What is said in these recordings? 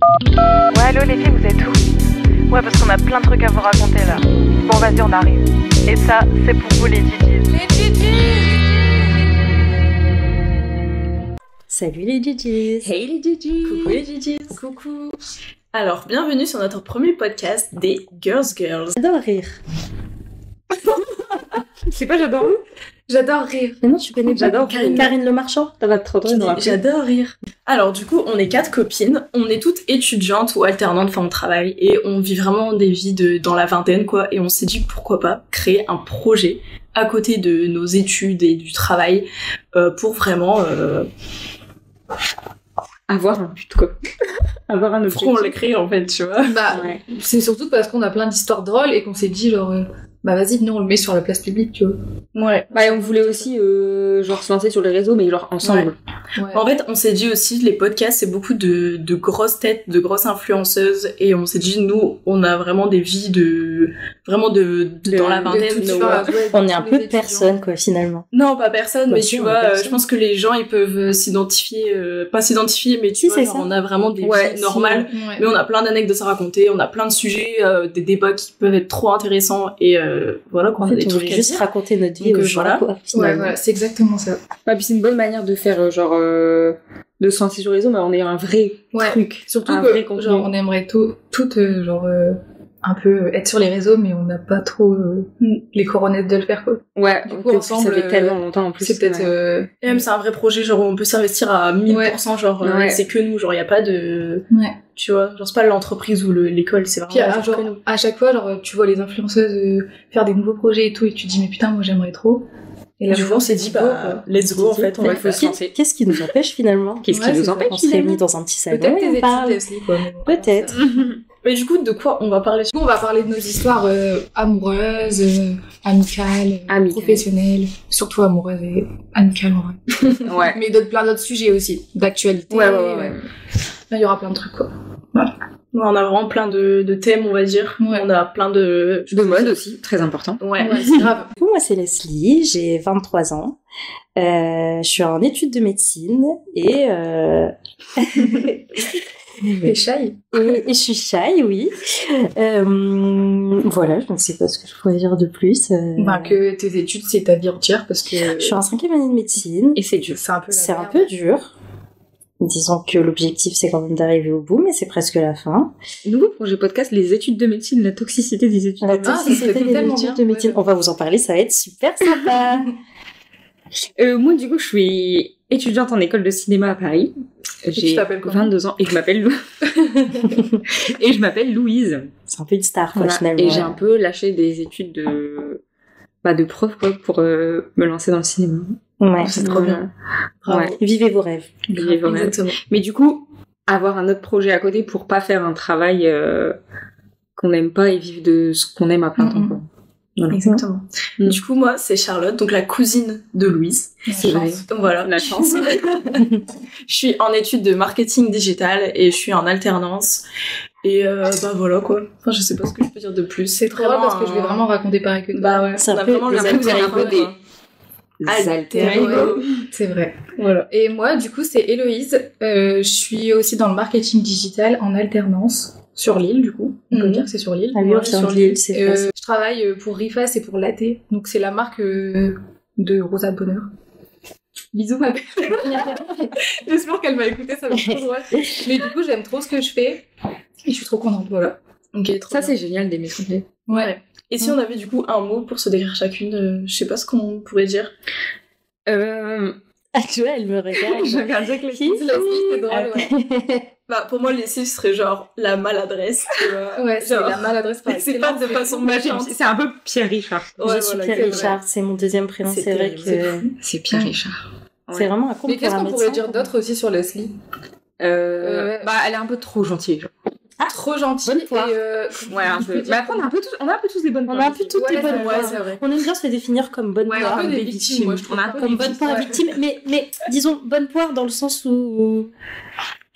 Ouais, allô les filles, vous êtes où? Ouais, parce qu'on a plein de trucs à vous raconter là. Bon, vas-y, on arrive. Et ça, c'est pour vous les Gigis. Les Gigis! Salut les Gigis! Hey les Gigis! Coucou les Gigis! Coucou! Alors, bienvenue sur notre premier podcast des Girls. J'adore rire. C'est pas j'adore rire. Mais non, tu connais pas J'adore Karine Le Marchand? Ça va trop drôle. J'adore rire. Alors du coup, on est 4 copines, on est toutes étudiantes ou alternantes, enfin on travaille, et on vit vraiment des vies dans la vingtaine quoi, et on s'est dit pourquoi pas créer un projet à côté de nos études et du travail pour vraiment avoir un but quoi. Avoir un objectif. Pourquoi on l'a créé en fait, tu vois. Bah, Ouais. c'est surtout parce qu'on a plein d'histoires drôles et qu'on s'est dit genre bah vas-y, nous on le met sur la place publique, tu vois. Ouais. Bah, et on voulait aussi genre se lancer sur les réseaux, mais genre ensemble. Ouais. En fait, on s'est dit aussi, les podcasts, c'est beaucoup de grosses têtes, de grosses influenceuses, et on s'est dit, nous, on a vraiment des vies vraiment dans la vingtaine. tout tu ça, vois. ouais, On est un tous peu les étudiants. personne quoi finalement. Non, pas personne, Bah, mais si, tu on est vois, personne. je pense que les gens, ils peuvent s'identifier, pas s'identifier, mais tu Si, vois, c'est genre, ça. on a vraiment des Ouais, vies si. normales, Ouais. mais on a plein d'anecdotes à raconter, on a plein de sujets, des débats qui peuvent être trop intéressants, et voilà, quoi, En on a fait, des on trucs voulait à juste dire. raconter notre vie Donc, aux gens voilà. quoi Ouais, finalement. voilà, c'est exactement ça. Ouais, puis c'est une bonne manière de faire de se lancer sur les réseaux, mais on est un vrai Ouais. truc. Surtout Un vrai que contenu. genre on aimerait toutes un peu être sur les réseaux, mais on n'a pas trop les coronettes de le faire quoi. Ouais, Du coup, peut-être que ensemble, ça fait tellement longtemps en plus. C'est peut-être Et même, c'est un vrai projet, genre, où on peut s'investir à 1000%, genre, Ouais. c'est que nous, genre, y a pas de... ouais. Tu vois, genre, c'est pas l'entreprise ou l'école, c'est Puis vraiment genre que nous. à chaque fois genre tu vois les influenceuses faire des nouveaux projets et tout et tu te dis mais putain moi j'aimerais trop. Et Du coup, on s'est dit, bah, let's go, en fait, on va Ouais, faut se lancer. Qu'est-ce qui nous empêche finalement? Qu'est-ce Ouais, qui nous c'est empêche On se réunit dans un petit salon peut-être et tes on études parle. Leslie quoi. Mais bon, Peut-être. Mais du coup, de quoi on va parler? Du coup, on va parler de nos histoires amoureuses, amicales, Amicales. professionnelles, surtout amoureuses et amicales en vrai. Ouais. Mais plein d'autres sujets aussi, d'actualité. Ouais. Là, il y aura plein de trucs quoi. Ouais, on a vraiment plein de thèmes, on va dire. Ouais. On a plein de... De mode aussi, très important. Ouais. Ouais, c'est grave. Du coup, moi, c'est Leslie, j'ai 23 ans. Je suis en études de médecine et T'es shy. et je suis shy, oui. Voilà, je ne sais pas ce que je pourrais dire de plus. Ben, que tes études, c'est ta vie entière parce que Je suis en 5e année de médecine. Et c'est dur. c'est un peu la C'est un merde. peu dur. Disons que l'objectif, c'est quand même d'arriver au bout, mais c'est presque la fin. Nouveau projet podcast, les études de médecine, la toxicité des études. La de médecine. ça serait toxicité des totalement études bien, de médecine. ouais. On va vous en parler, ça va être super sympa. Moi, du coup, je suis étudiante en école de cinéma à Paris. J'ai t'appelles comment 22 ans et je m'appelle et je m'appelle Louise. C'est un peu une star, quoi, Voilà. finalement. Et j'ai un peu lâché des études de prof quoi pour me lancer dans le cinéma. Ouais. C'est trop bien. Bravo. Ouais. Vivez vos rêves. Vivez vos rêves. Exactement. Mais du coup, avoir un autre projet à côté pour pas faire un travail qu'on n'aime pas et vivre de ce qu'on aime à plein temps. Quoi. Voilà. Exactement. Mm. Du coup, moi, c'est Charlotte, donc la cousine de Louise. C'est vrai. Donc voilà. La chance. Je suis en études de marketing digital et je suis en alternance. Et bah voilà quoi. Enfin, je sais pas ce que je peux dire de plus. C'est trop drôle parce que je vais vraiment raconter pareil que toi. Bah ouais, C'est on un a peu vraiment des le même vous avez un peu parcours, des hein. alter Ouais. ego. C'est vrai. Voilà. Et moi, du coup, c'est Héloïse. Je suis aussi dans le marketing digital en alternance sur Lille, du coup. On peut Mhm. dire que c'est sur Lille. Ah oui, Ouais, on tient de Lille, c'est facile. je travaille pour Rifas et pour Laté. Donc, c'est la marque de Rosa Bonheur. Bisous, ma belle. J'espère qu'elle m'a écouté, ça va être trop drôle. Mais du coup, j'aime trop ce que je fais. Et je suis trop contente, voilà. Ok, trop Ça bien. c'est génial d'aimer ce qu'on fait. Ouais. Et si on avait du coup un mot pour se décrire chacune, je sais pas ce qu'on pourrait dire. Ah, tu vois, elle me regarde. Je regarde avec les Qui c'est drôle, ouais. Bah pour moi Leslie ce serait genre la maladresse, tu vois. Ouais, c'est Genre, la maladresse par c'est pas de façon méchante. C'est un peu Pierre Richard. Ouais, Je suis voilà, Pierre c'est vrai. Richard, c'est mon deuxième prénom. C'est C'est vrai terrible, que C'est Pierre Richard. c'est vraiment un con Mais pour qu'est-ce un qu'on pourrait médecin. dire d'autre aussi sur Leslie Bah elle est un peu trop gentille. Genre. Trop gentille. bonne poire. Ouais, un peu. Mais après on a un peu tous des bonnes On a un peu toutes Ouais, les bonnes ouais, poires. c'est vrai. On aime bien se définir comme bonne Ouais, poire. un peu des des victimes, victimes. moi, je trouve. On a un peu Comme des bonne poire Ouais. victime, mais disons bonne poire dans le sens où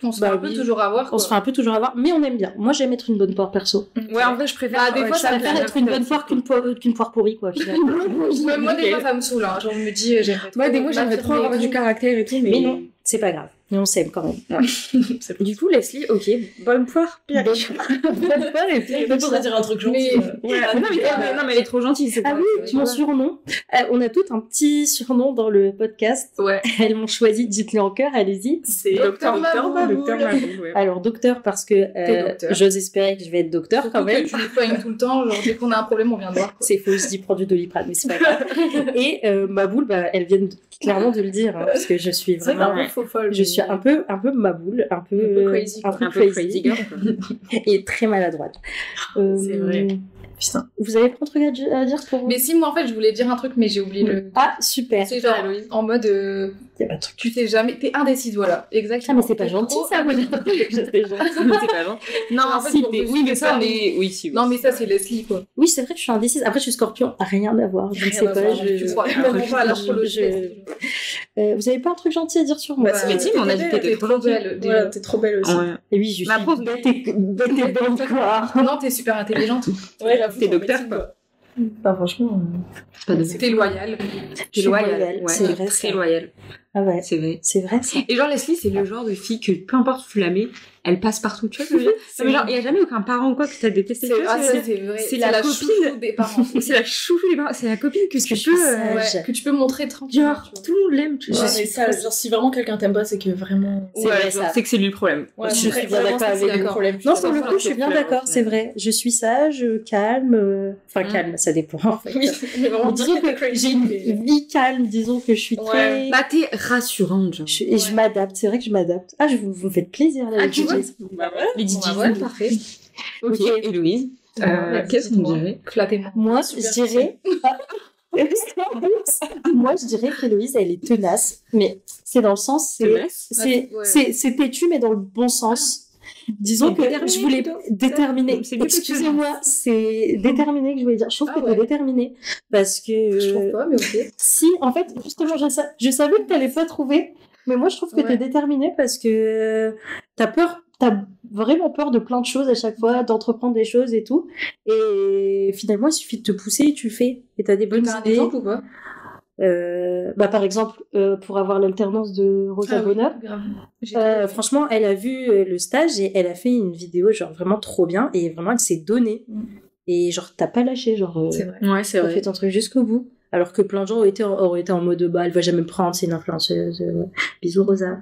On se Bah fait un peu oui. toujours avoir. on Quoi. se fait un peu toujours avoir, mais on aime bien. Moi j'aime être une bonne poire perso. Ouais, en vrai je préfère. Bah, des fois, Je préfère être une bonne poire qu'une poire pourrie quoi finalement. Moi, des fois, ça me saule. Hein. Genre, je me dis, j'aimerais trop. Moi, des fois, j'aimerais trop avoir du caractère et tout, Mais non, c'est pas grave. Mais on s'aime quand même. Du coup, Leslie, ok, bonne poire, pire. Bonne poire et pire. Il faudrait dire un truc gentil. Non, mais elle est trop gentille, c'est Ah pas- oui, mon surnom. On a tout un petit surnom dans le podcast. Ouais. Elles m'ont choisi, dites-le en cœur, allez-y. C'est Docteur Maboul. Docteur Maboul, ouais. Alors, docteur, parce que T'es docteur. j'ose espérer que je vais être docteur Surtout quand même. que tu nous soignes tout le temps, genre dès qu'on a un problème, on vient de voir. Quoi. C'est faux, je dis prends du Doliprane, mais c'est pas grave. Et Maboul, bah, elles viennent clairement de le dire, hein, parce que je suis vrai vraiment... qu'un peu faux folle. Je suis un peu Maboul, un peu crazy, un quoi. peu crazy girl, quoi. et très maladroite. C'est vrai. Putain. Vous avez pas un truc à dire pour Mais si, moi en fait, je voulais dire un truc, mais j'ai oublié le. Ah, super. C'est genre en mode. Y a pas de truc. Tu sais jamais. T'es indécise, voilà. Ah, Exactement. mais c'est pas T'es gentil trop ça, vous indécise. C'est gentil. C'est pas gentil. Non, en fait, Si, pour mais- oui, mais ça, ça, mais oui, si. Non, mais ça, c'est Leslie, quoi. Oui, c'est vrai que je suis indécise. Après, je suis scorpion, rien à voir. Je ne sais pas. Tu crois vraiment pas à l'astrologie. Vous avez pas un truc gentil à dire sur moi Bah, mais dis, mais on a dit que t'étais trop belle. Voilà, t'es trop belle aussi. Ouais. Et oui, je Mais après, suis bête et belle, quoi. Non, t'es super intelligente. Ouais, j'avoue, T'es en docteur, médecine, quoi. Bah, franchement. C'est pas de T'es loyale. Je suis loyale, ouais, c'est vrai, très ça. loyale. Ah ouais, C'est vrai. c'est vrai ça. Et genre, Leslie, c'est le genre de fille que peu importe où tu la mets, elle passe partout. Tu vois ce que je veux dire? Non, mais genre, il y a jamais aucun parent ou quoi que t'as détesté. Tu vois ce que je veux dire? c'est vrai. C'est la copine chouchou des parents. C'est la chouchou des parents. C'est la copine que Parce que tu je peux. suis sage. Ouais, que tu peux montrer tranquille. Genre, tout le monde l'aime. Tu vois. Ouais, mais ça, genre, si vraiment quelqu'un t'aime pas, c'est que vraiment. C'est vrai, genre, ça. c'est que c'est lui le problème. Ouais, Je suis après, bien vraiment, d'accord c'est avec le vous. problème. Non, Tu sur le vois, coup, je suis bien d'accord, c'est vrai. vrai. Je suis sage, calme. Enfin, calme, ça dépend. En fait. Oui, mais vraiment, Disons dire que j'ai une vie calme, disons que je suis très... Bah, t'es rassurante, genre. Et je m'adapte, c'est vrai que je m'adapte. Ah, vous me faites plaisir, là, Ah, les tu vois DJs. Bah voilà. Les Bon, bah, voilà, parfait. Ok, Ok. Héloïse. Vas-y, Qu'est-ce qu'on dis-moi. dirait? Flattez-moi. Moi, Super je dirais... Moi, je dirais qu'Héloïse, elle est tenace. Mais c'est dans le sens... C'est têtu, mais dans le bon sens. Disons que je voulais déterminer. C'est mieux que Excusez-moi, c'est déterminé que je voulais dire. Je trouve Ah que ouais. t'es déterminée. Parce que... Je trouve pas, mais ok. Si, en fait, justement, je savais que t'allais pas trouver, mais moi je trouve que Ouais. t'es déterminée parce que t'as vraiment peur de plein de choses à chaque fois, d'entreprendre des choses et tout. Et finalement, il suffit de te pousser et tu fais. Et t'as des bonnes T'as un idées. exemple ou pas? Bah, par exemple, pour avoir l'alternance de Rosa Bonheur. grave. Franchement, elle a vu le stage et elle a fait une vidéo genre vraiment trop bien et vraiment elle s'est donnée. Mm. Et genre t'as pas lâché, genre C'est vrai. Ouais, c'est t'as fait ton truc jusqu'au bout. Alors que plein de gens auraient été en mode bah elle va jamais me prendre, c'est une influenceuse. Bisous Rosa.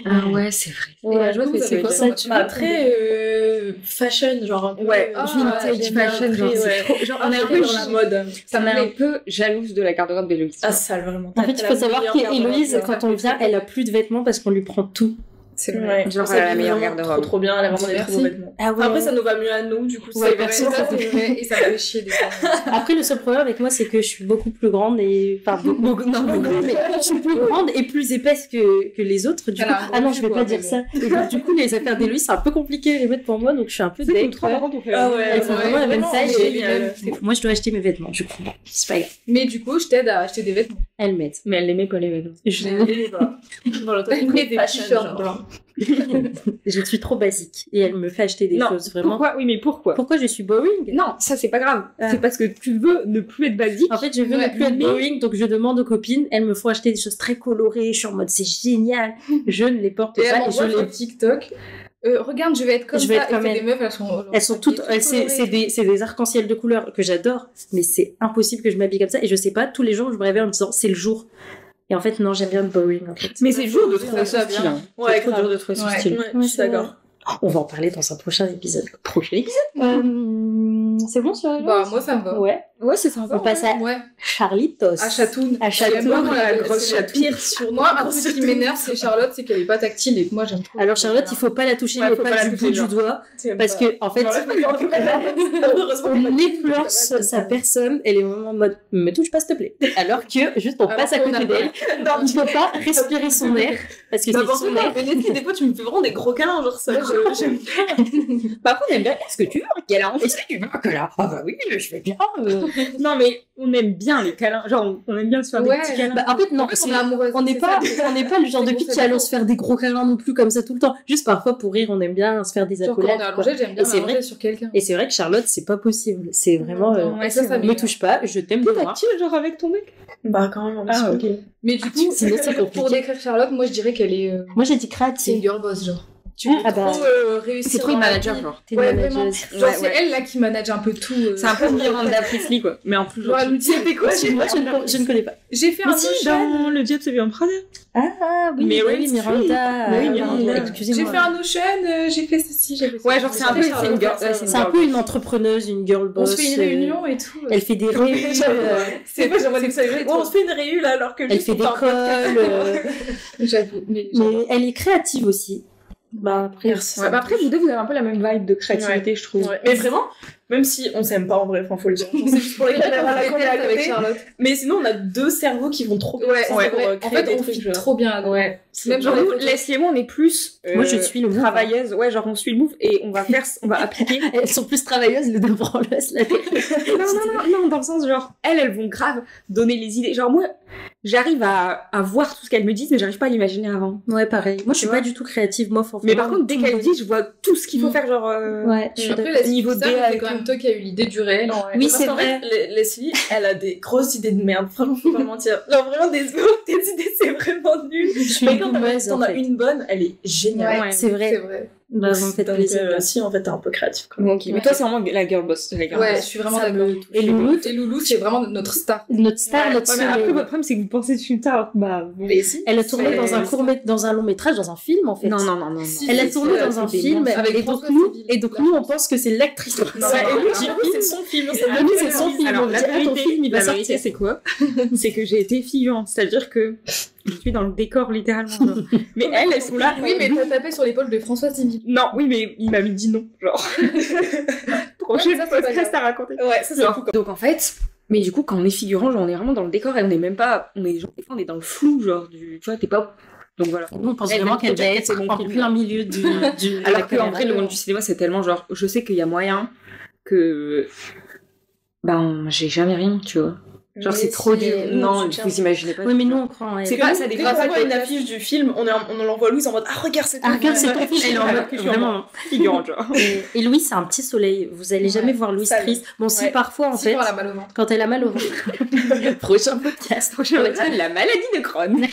Ah ouais, c'est vrai. Et la joie, Vous, c'est avez quoi ça, ça tu Bah, très fashion, genre un peu. Ouais, vintage j'aime bien fashion, après, genre, c'est ouais. trop- genre, on est un après, peu dans je- la mode. Ça On me est un plaît. peu jalouse de la garde-robe d'Héloïse. Ah, sale, vraiment. En fait, il faut savoir qu'Héloïse, quand on vient, elle a plus de vêtements parce qu'on lui prend tout. C'est vrai. Ouais, Genre, ça elle a la s'habille meilleure vraiment garde-robe. Trop bien, elle a vraiment des très beaux Merci. vêtements. Ah ouais. Après, ça nous va mieux à nous, du coup. Ouais, c'est perso, vrai. ça C'est vrai, et ça me fait chier des fois. Après, le seul problème avec moi, c'est que je suis beaucoup plus grande et. Enfin, beaucoup, non, mais je suis plus grande et plus épaisse que les autres. Du Elle coup... a un gros Ah non, je vais cul, pas quoi, dire mais ça. Et donc, du coup, les affaires d'Héloïse, c'est un peu compliqué à les mettre pour moi, donc je suis un peu deg. Ah ouais, Elles font vraiment la même taille. c'est et- génial. Moi, je dois acheter mes vêtements, du coup. C'est pas grave. Mais du coup, je t'aide à acheter des vêtements. Elles m'aident. Mais elle l'aimait pas les vêtements. Je... Voilà, toi, tu Mais mets des fashion, t-shirts genre. blancs. je suis trop basique. Et elle me fait acheter des Non, choses, vraiment. Pourquoi? Oui, mais pourquoi? Pourquoi je suis boring? Non, ça c'est pas grave. Ah. C'est parce que tu veux ne plus être basique. En fait, je veux Ouais, ne plus être mais- boring, donc je demande aux copines, elles me font acheter des choses très colorées, je suis en mode c'est génial, je ne les porte Et elle pas et m'envoie je sur les... TikTok. Regarde, je vais être comme Je vais ça. être comme et c'est elle. des meufs, Elles sont toutes, c'est des arcs-en-ciel de couleurs que j'adore, mais c'est impossible que je m'habille comme ça et je sais pas, tous les jours je me réveille en me disant c'est le jour. Et en fait, non, j'aime bien le boring en fait. Mais c'est dur de Ça trouver son va style. bien. hein. Ouais, C'est trop grave. dur de trouver son Ouais. style. Ouais, je suis d'accord. On va en parler dans un prochain épisode. Prochain épisode. C'est bon sur Bah, moi, ça me va. Ouais. Ouais, c'est sympa. On passe à Ouais. Charlitos. À Chatoun. À Chatoun. J'aime pas quand la la grosse c'est le Chatoun. pire sur moi. Un truc qui m'énerve, c'est Charlotte, c'est qu'elle est pas tactile et que moi, j'aime trop. Alors Charlotte, il faut pas la toucher, Ouais, mais faut pas pas la du toucher, bout du genre. doigt, parce que en fait, Heureusement on effleure sa personne, elle est vraiment en mode me touche pas s'il te plaît. Alors que juste on Alors passe à qu'on côté a d'elle, on ne peut pas respirer son air parce que c'est son air. des fois, tu me fais vraiment des gros câlins, genre ça. J'aime Par contre, j'aime bien. Est-ce que tu veux un câlin? Est-ce que tu veux que là? Ah bah oui, je vais bien. Non, mais on aime bien les câlins. Genre, on aime bien se faire Ouais. des petits câlins. Bah, en fait, non, On est amoureuse. on n'est c'est pas, ça. on n'est pas le genre de C'est fille bon, qui c'est allons bon. se faire des gros câlins non plus comme ça tout le temps. Juste parfois pour rire, on aime bien se faire des Genre, quand on accolades. est quoi. allongé, j'aime bien Et c'est m'allonger vrai. sur quelqu'un. Et c'est vrai que Charlotte, c'est pas possible. C'est vraiment, Ouais, ça me m'énerve. touche pas, je t'aime de moi. Tactile, genre avec ton mec. Bah, quand même, Ah, ok. Mais du coup, Sinon, c'est compliqué. pour décrire Charlotte, moi, je dirais qu'elle est... Moi, j'ai dit c'est une créative. girl boss, genre. Tu Ah peux bah, trop réussir C'est trop dans une la manager, vie. genre. T'es une Ouais, manageuse. vraiment. Genre, Ouais, c'est ouais. elle, là, qui manage un peu tout. C'est un peu Miranda Priestley, quoi. Mais en plus, genre. Genre, elle nous dit, c'était quoi? Moi, je ne connais pas. J'ai fait un Mais si, Notion. dans le Diable c'est bien Prada. Ah oui, Meryl oui, Streep. Miranda. Oui, Ah, Miranda. J'ai Excusez-moi. fait un Notion, j'ai fait ceci, j'ai fait ça. Ouais, genre, c'est un peu J'ai c'est fait une girl. ça. Ouais, c'est C'est un peu une entrepreneuse, une girl On boss. se fait une réunion et tout. Elle fait des réunions. C'est pas, j'aimerais que ça on se fait une réu là, alors que Elle juste fait on des parle pas de calls. J'avoue. Mais Mais elle est créative aussi. Bah après, Merci. Ouais, bah après, vous deux, vous avez un peu la même vibe de créativité, je trouve. Ouais. Mais vraiment, même si on s'aime pas en vrai, enfin faut le dire. Genre, c'est juste pour les caméras là qu'on est à avec côté. Charlotte. Mais sinon, on a deux cerveaux qui vont trop bien Ouais, ensemble c'est pour, vrai. En créer fait, des on trucs, fit genre. trop bien. Ouais. Même Genre, sur les nous, photos. Leslie et moi, on est plus Moi, je suis le move. travailleuse. Ouais, genre, on suit le move et on va faire, on va appliquer. elles sont plus travailleuses, les deux branleuses. Là. Non, dans le sens, genre, elles vont grave donner les idées. Genre, moi, j'arrive à voir tout ce qu'elles me disent, mais j'arrive pas à l'imaginer avant. Ouais, pareil. Moi, je suis Tu pas vois. du tout créative. Moi, faut Mais vraiment par contre, dès tout qu'elle me- dit, je vois tout ce qu'il faut faire, genre. Ouais, je suis Après, d'accord. la niveau niveau DA c'est et quand tout. même toi qui as eu l'idée du réel. Oui, Parce c'est qu'en vrai. fait, Leslie, elle a des grosses idées de merde. Franchement, faut pas mentir. Genre vraiment des idées, c'est vraiment nul. Je suis Mais une quand goumeuse, t'en en as fait. une bonne, elle est géniale. Ouais. C'est vrai. C'est vrai. Bah, vous me faites Donc, plaisir. si, en fait, t'es un peu créatif. Quoi. Bon, ok. Mais toi, c'est vraiment la girl boss. La girl Ouais, je boss. suis vraiment Ça d'accord. me touche. Et Loulou, Et Loulou, c'est vraiment notre star. notre star, Ouais, notre Ouais, mais soleil. après, votre problème, c'est que vous pensez dessus tard. Bah, Mais si. Elle a tourné C'est- dans un long métrage, dans un film, en fait. non. Si, Elle a c'est- tourné c'est- dans un c'est des film, monstres. Avec et donc François nous, Civil. et donc nous, on pense que c'est l'actrice. Ouais, et lui, du j'avoue, film. c'est son film. Lui, c'est son film. Alors, On la dit, ah, ton vérité, film, il va la vérité, sortir. c'est quoi? C'est que j'ai été figurante. C'est-à-dire que je suis dans le décor, littéralement. genre. Mais elles sont là. Oui, mais t'as tapé sur l'épaule de François Civil. Non, oui, mais il m'a dit non. Genre. Prochaine Ça, c'est pas podcast grave. à raconter. Ouais, ça c'est Genre, fou. donc en fait, mais du coup, quand on est figurant, genre, on est vraiment dans le décor et on est même pas. On est, genre, des fois, on est dans le flou, genre, du. Tu vois, t'es pas. Donc voilà. Nous, on pense Elle vraiment va qu'elle dire va que être c'est mon en film. plein milieu du Alors que, en vrai, le caméra. monde du cinéma, c'est tellement genre. Je sais qu'il y a moyen que. Ben, j'ai jamais rien, tu vois. Genre, c'est trop dur. Non, vous imaginez pas. Oui, mais nous, on croit en elle. C'est pas ça, Dès des qu'on graphes voit une affiche du film, on l'envoie à Louise en mode ah regarde c'est Ah, regarde, c'est ton film. Elle est en Alors mode, que je suis vraiment. figurante, genre. Et Louis, c'est un petit soleil. Vous allez jamais Ouais. voir Louise Sale. triste. Bon, si Ouais. parfois, en Si, fait, quand elle a mal au ventre. quand elle a mal au ventre. Prochain podcast. La maladie de Crohn.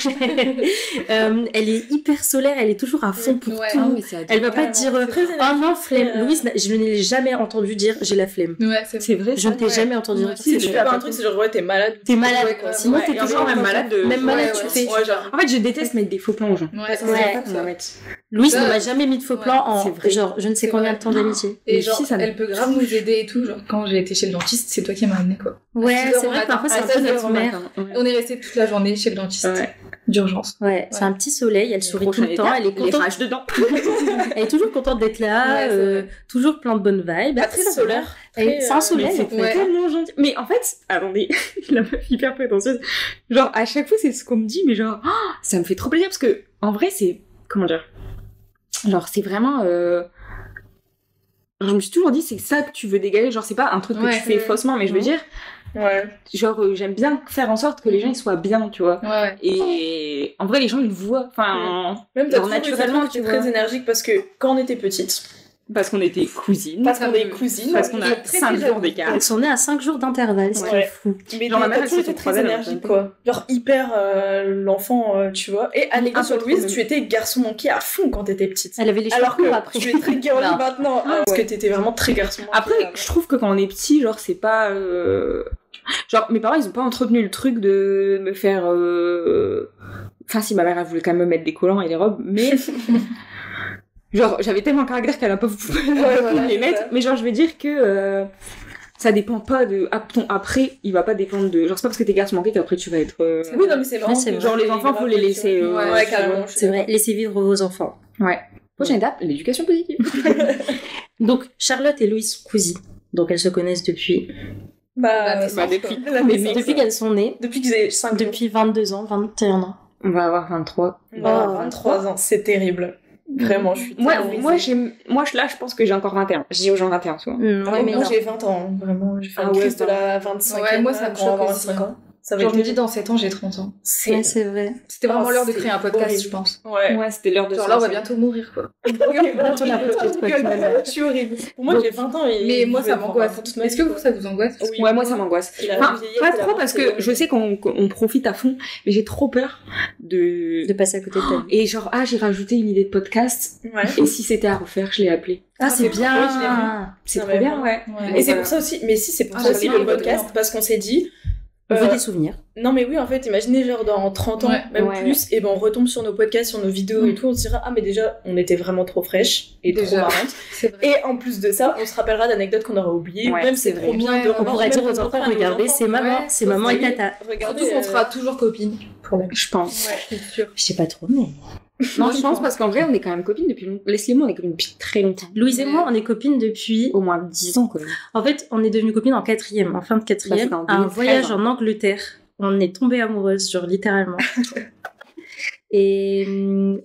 Elle est hyper solaire. Elle est toujours à fond pour Ouais. tout. mais c'est Elle va pas te dire oh non flemme. Louise, je ne l'ai jamais entendu dire j'ai la flemme. Ouais, c'est C'est vrai, Je ne t'ai Ouais. jamais entendu Ouais. dire Si ça. tu fais pas un truc c'est genre ouais t'es malade. T'es malade. Ouais, quoi. ouais. Sinon Ouais, t'es et en toujours même malade de- Même malade Ouais, tu ouais. fais. Ouais genre. En fait, je déteste mettre des faux plans aux gens. Ouais, ça, Ouais. c'est Pas pas qu'on ça. en mette. Louise Ça, ne m'a jamais mis de faux ouais. plans en C'est vrai. genre je ne sais C'est combien vrai. de temps d'amitié. Et Mais genre, si, ça me- elle peut grave nous aider et tout. Genre, quand j'ai été chez le dentiste, c'est toi qui m'as amené quoi. Ouais, six heures c'est au vrai que matin. parfois c'est Ah, un ça, peu c'est notre vraiment mère. On est resté toute la journée chez le dentiste. Ouais. D'urgence. Ouais, c'est un petit soleil, elle sourit tout le temps, elle est Les contente, rages dedans. elle est toujours contente d'être là, Ouais, c'est vrai. toujours plein de bonnes vibes. Pas Après, très ça va. solaire. Et c'est un Mais soleil. c'est en fait. Ouais. tellement gentil. Mais en fait, attendez, la meuf hyper prétentieuse. Genre, à chaque fois, c'est ce qu'on me dit, mais genre, oh, ça me fait trop plaisir parce que, en vrai, c'est, comment dire, genre, c'est vraiment, genre, je me suis toujours dit, c'est ça que tu veux dégager. Genre, c'est pas un truc que Ouais. tu fais faussement, mais je veux dire, Ouais. genre, j'aime bien faire en sorte que les gens ils soient bien, tu vois. Ouais. Et en vrai, les gens ils le voient. Enfin, Même t'as genre, toujours eu naturellement, cette tu tu vois. très énergique parce que quand on était petite, Parce qu'on était cousines. parce qu'on Ça est me- cousines, Parce qu'on a très, 5 très jours d'écart. Elles sont nées à 5 jours d'intervalle, ce qui Ouais. est fou. mais Genre, ma mère, t'as elle toujours s'est été fait très 3 ans, énergique en quoi. Genre hyper l'enfant, tu vois. Et anecdote Un sur peu trop Louise, même. tu étais garçon manqué à fond quand t'étais petite. Elle avait les cheveux Alors courts que après. tu es très girly Non. maintenant. Parce que t'étais vraiment très garçon manqué. Après, je trouve que quand on est petit, genre, c'est pas... Genre, mes parents, ils ont pas entretenu le truc de me faire... Enfin, si, ma mère, elle voulait quand même me mettre des collants et des robes, mais... genre, j'avais tellement un caractère qu'elle a pas pu voilà, les c'est mettre. ça. Mais genre, je veux dire que... ça dépend pas de... ton après, il va pas dépendre de... Genre, c'est pas parce que t'es garçon manqué qu'après, tu vas être... Oui, non, mais c'est marrant. Ouais, c'est que- vrai. Genre, les enfants, faut les laisser... Ouais, Ouais, carrément. C'est vrai, laissez vivre vos enfants. Ouais. Prochaine étape, l'éducation positive. Donc, Charlotte et Louise sont cousines. Donc, elles se connaissent depuis Bah, Bah, depuis... la naissance. depuis qu'elles sont nées, Depuis qu'ils aient 5 depuis 22 ans, 21 ans. On va avoir 23. On va avoir 23 ans, c'est terrible. Vraiment, je suis Moi, terrorisée. là, je pense que j'ai encore 21. Je dis aux gens 21, tu vois. Ouais, mais moi, non. j'ai 20 ans, vraiment. J'ai fait Ah une ouais, crise de ça la 25e. Ouais, moi, ça me quand on va choque avoir aussi, 25 ans. Ça va Genre, être je me dis, dans 7 ans, j'ai 30 ans. Ouais, c'est vrai. C'était vraiment l'heure de c'est créer un podcast, horrible. je pense. Ouais. Ouais, c'était l'heure de Genre ça, là, on va ça. bientôt mourir, quoi. Bientôt la retraite, quoi, finalement. Je suis horrible. Pour moi, j'ai 20 ans et Mais moi, je vais ça avoir m'angoisse. toute ma Est-ce vie, que quoi. vous, ça vous angoisse? Oui. Ouais, moi, ça m'angoisse. Et la Enfin, vieillesse, pas et la trop mort, parce c'est que horrible. je sais qu'on profite à fond, mais j'ai trop peur De passer à côté de ta vie. Et genre, j'ai rajouté une idée de podcast, Ouais. et si c'était à refaire, je l'ai appelé. Ah, c'est Oui, je l'ai bien. C'est Non, trop mais bien, vraiment. ouais. Ouais. Et c'est Voilà. pour ça aussi, mais si, c'est pour Ah, ça aussi j'aime le bien, podcast, ouais. parce qu'on s'est dit, On veut des souvenirs. non mais oui, en fait, imaginez genre dans 30 ans, Ouais. même Ouais. plus, et ben on retombe sur nos podcasts, sur nos vidéos et tout, on se dira, ah mais déjà, on était vraiment trop fraîches et trop Déjà. marrantes. C'est vrai. Et en plus de ça, on se rappellera d'anecdotes qu'on aura oubliées, Ouais, même c'est c'est trop vrai. bien Ouais, de on On pourrait dire aux même enfants, à nos regardez, enfants. c'est maman, Ouais, c'est maman et oui. tata. Regardez, Surtout qu'on sera toujours copines. Pour la Je pense. Ouais. c'est sûr. Je sais pas trop, mais... Non, je pense parce qu'en vrai, on est quand même copines depuis longtemps. Leslie et moi, on est copines depuis très longtemps. Louise et moi, on est copines depuis... Au moins 10 ans, quand même. En fait, on est devenues copines en 4e, en fin de 4e, Bah, c'était en à un 2013, voyage hein. en Angleterre. On est tombées amoureuses, genre littéralement. et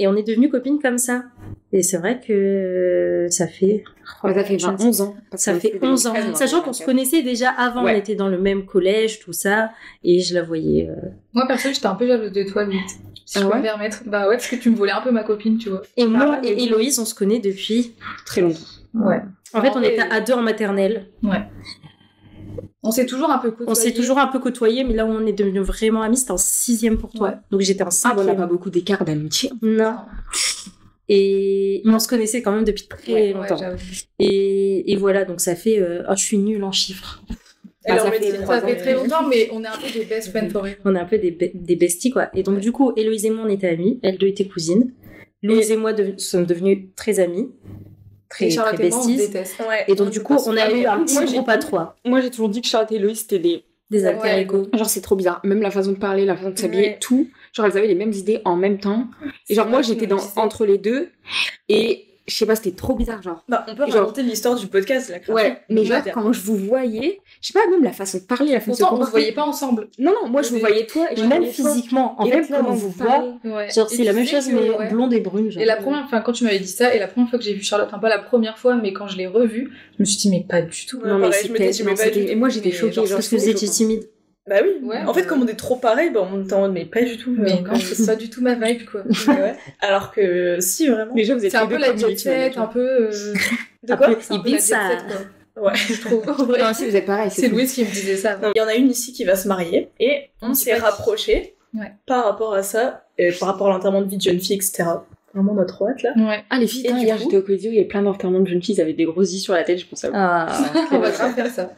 on est devenues copines comme ça. Et c'est vrai que ça fait... Ouais, ça fait je ne sais 11 ans. parce Ça qu'on fait fait 11 ans. 2013, Sachant qu'on se 2014. connaissait déjà avant, Ouais. on était dans le même collège, tout ça, et je la voyais. Moi, perso, j'étais un peu jalouse de toi, Louise. Si Ah je peux ouais me permettre. Bah ouais, parce que tu me volais un peu ma copine, tu vois. Et moi Ah, et Héloïse, on se connaît depuis. Très longtemps. Ouais. En fait, on Et- était à 2 en maternelle. On s'est toujours un peu côtoyés. On s'est toujours un peu côtoyés, mais là où on est devenus vraiment amis, c'était en 6e pour toi. Ouais. Donc j'étais en Ah, 5e. bon, on n'a pas beaucoup d'écart d'amitié. Non. Mais on se connaissait quand même depuis très Ouais, longtemps. j'avoue. et voilà, donc ça fait. Je suis nulle en chiffres. Elle ça en met fait des trois Ça ans, fait mais- très longtemps, mais on est un peu des best friends forever. On est un peu des besties, quoi. Et donc, du coup, Héloïse et moi, on était amies. Elles deux étaient cousines. Louise et moi sommes devenues très amies. Très, Et Charlotte très et moi, on se besties. déteste. Ouais. Et donc, du coup, on a eu un petit Moi, j'ai- groupe à 3. Moi, j'ai toujours dit que Charlotte et Loïs, c'était Des alter Ouais. ego. Genre, c'est trop bizarre. Même la façon de parler, la façon de s'habiller, Ouais. tout. Genre, elles avaient les mêmes idées en même temps. Et genre, moi, j'étais entre les deux. Et je sais pas, c'était trop bizarre, genre. Bah, on peut Genre- raconter l'histoire du podcast, la création. Ouais, mais genre, Ouais. quand je vous voyais, je sais pas, même la façon de parler, la façon de se Pourtant, on se comporter. voyait pas ensemble. Non, non, moi, je vous voyais toi et je Même voyais toi. physiquement. En Et fait, même là, comment on vous vous voit. parlez. Ouais. Genre, Et c'est la tu même sais chose, que, mais ouais. blonde et brune. Genre. Et la première, enfin, quand tu m'avais dit ça, et la première fois que j'ai vu Charlotte, enfin, pas la première fois, mais quand je l'ai revue, je me suis dit, mais pas du tout. Ouais, Non, mais pareil, je m'étais dit, c'était. mais non, pas c'était- du tout. Et moi, j'étais Mais choquée. genre, Parce que vous étiez timide. Bah oui. Ouais, En fait, ouais. comme on est trop pareil, bah, on était en mode, mais pas du tout. Mais Donc, non, c'est pas du tout ma vibe, quoi. ouais. Alors que, si, vraiment. Déjà, vous êtes C'est un les peu deux la jet community set, managers. un peu. De quoi? C'est un peu la jet Ibiza. set, quoi. Ouais. Je trouve. En vrai. Non, si, vous êtes pareil. C'est Louise qui me disait ça. Non, il y en a une ici qui va se marier et on On s'est dit pas rapprochés Ouais. par rapport à ça, et par rapport à l'enterrement de vie de jeune fille, etc. Vraiment, on a trop hâte là. Ouais. Ah, les filles, Et du hier, coup- j'étais au Colisée, il y avait plein d'enterrements de jeunes filles, ils avaient des grosses yeux sur la tête, je pense à vous. Ah, On va grave faire ça.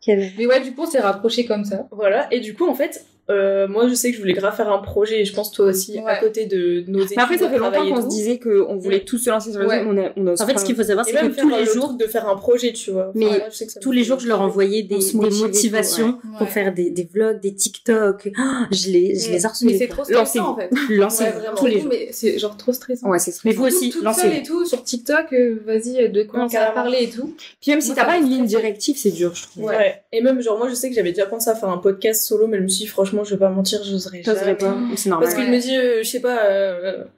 quelle... Mais ouais, du coup, on s'est rapprochés comme ça. Voilà, et du coup, en fait, moi je sais que je voulais grave faire un projet, et je pense toi aussi, Ouais. à côté de nos études. Mais après, ça fait de travail longtemps et qu'on se tout. disait qu'on voulait tous se lancer sur le Ouais. réseau, mais on n'ose En fait, pas. ce qu'il faut savoir, Et c'est même que tous faire les le jours, truc de faire un projet, tu vois. Mais Enfin, là, je sais que ça tous me les fait jours, je leur kiffer. envoyais des se motive et tout, motivations ouais. pour Ouais. faire des vlogs, des TikTok. Je les harcelais. Mais c'est quoi. trop stressant, en fait. Lancez Ouais, vraiment. tous les jours. Mais c'est genre trop stressant. Ouais, c'est Mais stressant. vous aussi, toute seule lancez. et tout, sur TikTok, vas-y, de commencer à carrément. parler et tout. Puis même si Moi, t'as ça pas me une ligne stresse. directive, c'est dur, je trouve. Ouais. Et même, genre, moi je sais que j'avais déjà pensé à faire un podcast solo, mais je me suis dit, franchement, je vais pas mentir, j'oserais J'oserais jamais. pas, c'est normal. Parce que Ouais. je me dis, je sais pas,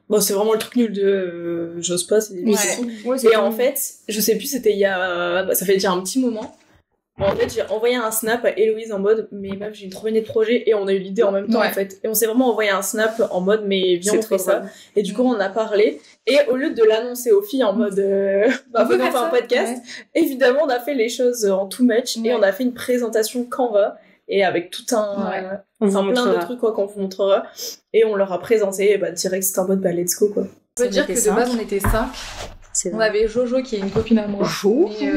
bon, c'est vraiment le truc nul de j'ose pas, c'est Ouais. difficile. Et en fait, je sais plus, c'était il y a. Bah, ça fait déjà un petit moment. En fait, j'ai envoyé un snap à Héloïse en mode, mais meuf, j'ai une trop bonne idée de projet, et on a eu l'idée en même temps, Ouais. en fait. Et on s'est vraiment envoyé un snap en mode, mais viens, C'est on fait trop ça. Et du coup, on a parlé, et au lieu de l'annoncer aux filles en mode, bah, On peut venons faire faire un ça, podcast, ouais. évidemment, on a fait les choses en too much, et Ouais. on a fait une présentation Canva, et avec tout un. Ouais. On vous Enfin, plein de montrera. trucs, quoi, qu'on vous montrera. Et on leur a présenté, et bah, direct, c'était en mode, bah, let's go, quoi. On peut On dire était que de cinq. base, on était 5. C'est On vrai. avait Jojo qui est une copine à moi. Jo. Mais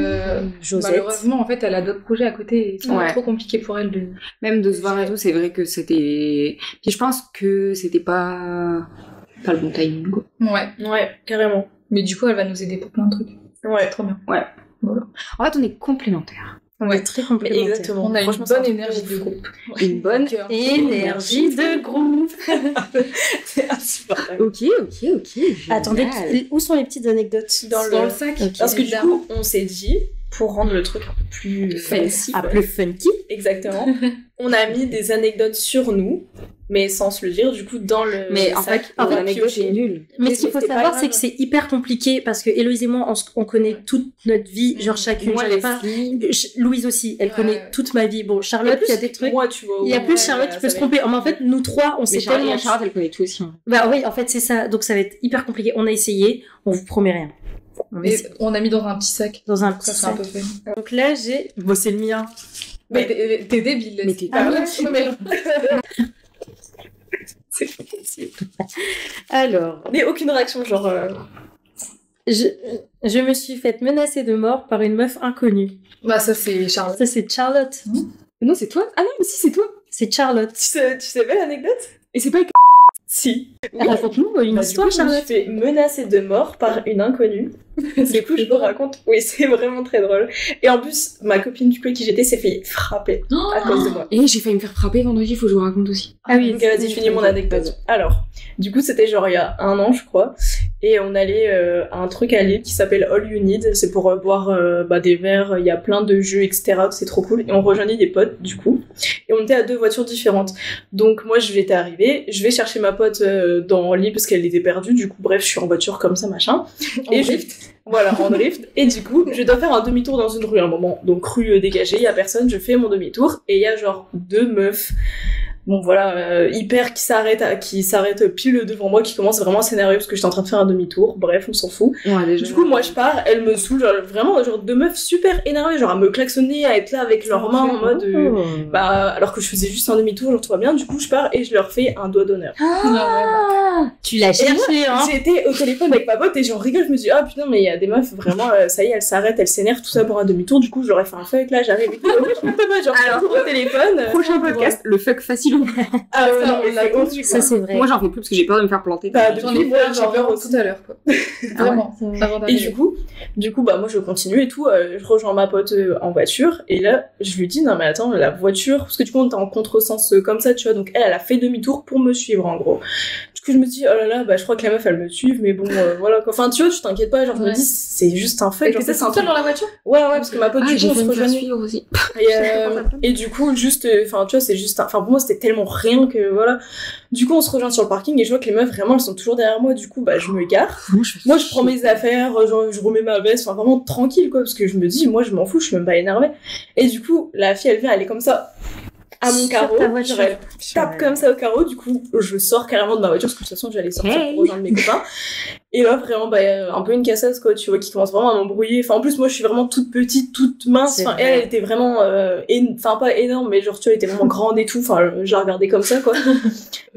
Josette. malheureusement, en fait, elle a d'autres projets à côté et c'est Ouais. trop compliqué pour elle de. Même de se voir et tout, c'est vrai que c'était. Puis je pense que c'était pas le bon timing, quoi. Ouais. Ouais, carrément. Mais du coup, elle va nous aider pour plein de trucs. Ouais. C'est trop bien. En fait, on est complémentaires. On est très complémentaires. Exactement. On a une Franchement, c'est bonne un truc énergie de de ouf. groupe. Une bonne. Énergie de groupe. C'est insupportable. Ok. Attendez, génial. où sont les petites anecdotes Dans le sac. Ok. Parce que du évidemment. coup, on s'est dit, pour rendre le truc un peu plus Fancy, Ah, plus funky. exactement, on a mis des anecdotes sur nous, mais sans se le dire, du coup, dans le Mais en sac. fait, en fait, l'anecdote est nulle. Mais ce qu'il faut c'était pas savoir, grave. c'est que c'est hyper compliqué parce que Héloïse et moi, on connaît toute notre vie, genre chacune. Moi, J'avais pas. Louise aussi, elle connaît toute ma vie. Bon, Charlotte, il y a des trucs. Moi, tu vois. Il y a plus Charlotte qui peut se tromper. Mais en fait, nous trois, on Mais s'est tellement. Charlotte, elle connaît tout aussi. Hein. Bah oui, en fait, c'est ça. Donc ça va être hyper compliqué. On a essayé, on vous promet rien. Mais on a mis dans un petit sac. Dans un Ça petit sera un sac. peu fait. Donc là, j'ai. Bon, c'est le mien. Mais t'es débile. Mais t'es Ah, pas ouais, mais- Alors, Mais aucune réaction, genre. je me suis faite menacer de mort par une meuf inconnue. Bah, ça, c'est Charlotte. Ça, c'est Charlotte. Non, c'est toi. Ah non, mais si, c'est toi. C'est Charlotte. Tu savais l'anecdote? Et c'est pas avec... Si. Raconte-nous une Bah, du histoire, coup, je me Charlotte. suis fait menacer de mort par une inconnue. Du coup, je vous raconte. Oui, c'est vraiment très drôle. Et en plus, ma copine du coup avec qui j'étais s'est fait frapper à cause de moi. Et j'ai failli me faire frapper vendredi, faut que je vous raconte aussi. Ah oui. Donc vas-y, finis mon anecdote. Alors, du coup, c'était genre il y a 1 an, je crois. Et on allait à un truc à Lille qui s'appelle All You Need. C'est pour boire des verres, il y a plein de jeux, etc. C'est trop cool. Et on rejoignait des potes, du coup. Et on était à 2 voitures différentes. Donc moi, je l'étais arrivée. Je vais chercher ma pote dans Lille parce qu'elle était perdue. Du coup, bref, je suis en voiture comme ça, machin. Et voilà, en drift. Et du coup, je dois faire un demi-tour dans une rue à un moment. Donc rue dégagée, il y a personne, je fais mon demi-tour. Et il y a genre 2 meufs. Bon voilà, hyper qui s'arrête pile devant moi, qui commence vraiment à s'énerver parce que j'étais en train de faire un demi-tour. Bref, on s'en fout. Ouais, déjà. Du coup, moi je pars, elle me saoule, genre vraiment genre 2 meufs super énervées, genre à me klaxonner, à être là avec leurs mains en mode bah alors que je faisais juste un demi-tour, genre tout va bien. Du coup, je pars et je leur fais un doigt d'honneur. Tu l'as Et moi, cherché, hein. j'étais au téléphone avec ma pote et j'en rigole, je me dis ah putain mais il y a des meufs vraiment ça y est elles s'arrêtent, elles s'énervent tout ça pour un demi-tour. Du coup, j'aurais fait un fuck là, j'arrive et tout. Je me fais pas genre Alors, au téléphone. Prochain podcast, le fuck facile. Ah ouais, Ça, non, mais on l'a c'est compris, horrible. Ça, c'est vrai. Moi, j'en fais plus parce que j'ai peur de me faire planter. Bah, J'en ai moi, fait un j'en peur aussi. tout à l'heure, quoi. Vraiment. Avant Et d'arriver. du coup, bah, moi, je continue et tout, je rejoins ma pote en voiture, et là, je lui dis, non, mais attends, la voiture, parce que du coup, on était en contresens comme ça, tu vois, donc elle a fait demi-tour pour me suivre, en gros. Du coup, je me dis, oh là là, bah, je crois que la meuf, elle me suive, mais bon, voilà, quoi. Enfin, tu vois, tu t'inquiètes pas, genre, je me Ouais. dis, c'est juste un fuck, Et genre, t'étais c'est un toute seule truc. dans la voiture? Ouais, parce que ma pote, du coup, j'ai on fait se me faire rejoignait. suivre aussi. Et du coup, juste, enfin, tu vois, c'est juste, enfin, pour moi, c'était tellement rien que, voilà. Du coup, on se rejoint sur le parking et je vois que les meufs, vraiment, elles sont toujours derrière moi. Du coup, bah, je me gare. Moi, je prends mes affaires, genre, je remets ma veste, enfin, vraiment tranquille, quoi, parce que je me dis, moi, je m'en fous, je suis même pas énervée. Et du coup, la fille, elle vient, elle est comme ça, à mon Sur carreau. ta voiture. Genre, elle tape comme ça au carreau. Du coup, je sors carrément de ma voiture, parce que de toute façon, j'allais sortir Hey. pour rejoindre mes copains. Et là, vraiment, bah, un peu une cassasse, quoi, tu vois, qui commence vraiment à m'embrouiller. Enfin, en plus, moi, je suis vraiment toute petite, toute mince. C'est Enfin, vrai. elle était vraiment, enfin, pas énorme, mais genre, tu vois, elle était vraiment grande et tout. Enfin, je la regardais comme ça, quoi.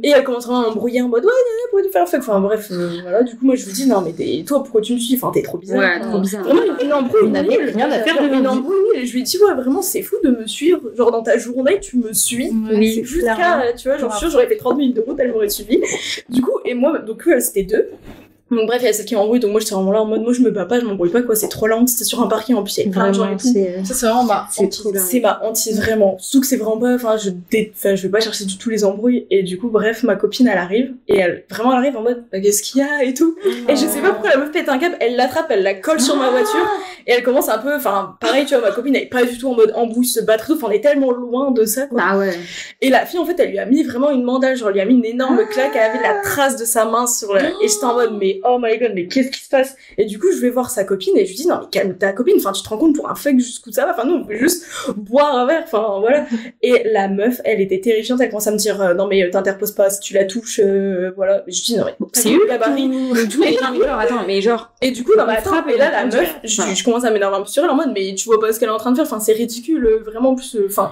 Et elle commence vraiment à m'embrouiller en mode, ouais, pourquoi tu fais un fuck? Enfin, bref, voilà. Du coup, moi, je lui dis, non, mais toi, pourquoi tu me suis? Enfin, t'es trop bizarre. Ouais, Enfin, trop bizarre. Vraiment, une embrouille. On n'avait rien à faire de une nos vies. embrouille. Et je lui dis, ouais, vraiment, c'est fou de me suivre. Genre, dans ta journée, tu me suis. Oui, C'est juste clairement. qu'à, tu vois, genre, je suis sûre, j'aurais fait 30 minutes de route, elle m'aurait suivi. Du coup, et moi, donc, eux, c'était 2. Donc, bref, il y a celle qui m'embrouille, donc moi, j'étais vraiment là en mode, moi, je me bats pas, je m'embrouille pas, quoi, c'est trop lent, c'était sur un parking, en plus, il y avait plein de gens et Vraiment, tout. c'est. Ça, c'est vraiment ma C'est hantise. trop bien. C'est ma hantise, vraiment. Surtout que c'est vraiment pas, enfin, je vais pas chercher du tout les embrouilles. Et du coup, bref, ma copine, elle arrive, et elle arrive en mode, bah, qu'est-ce qu'il y a, et tout. Et je sais pas pourquoi la meuf pète un câble, elle l'attrape, elle la colle sur ma voiture, et elle commence un peu, enfin, pareil, tu vois, ma copine, elle est pas du tout en mode embrouille, se battre et tout, enfin, on est tellement loin de ça, quoi. Ah ouais. Et la fille, en fait, elle lui a mis vraiment une mandale, genre, elle lui a mis une énorme claque, elle avait la trace de sa main sur la... Et j'étais en mode, mais oh my god, mais qu'est-ce qui se passe? Et du coup, je vais voir sa copine, et je lui dis, non, mais calme ta copine, enfin, tu te rends compte pour un fuck jusqu'où ça va? Enfin, nous, on peut juste boire un verre, enfin, voilà. Et la meuf, elle était terrifiante, elle commence à me dire, non, mais t'interposes pas, si tu la touches, voilà. Je dis, non, mais C'est eu le gabarit. Mais genre, attends, mais genre, Et du coup, non, mais attends, et là, la meuf, je commence à m'énerver un peu sur elle en mode, mais tu vois pas ce qu'elle est en train de faire, enfin, c'est ridicule, vraiment, en plus, enfin,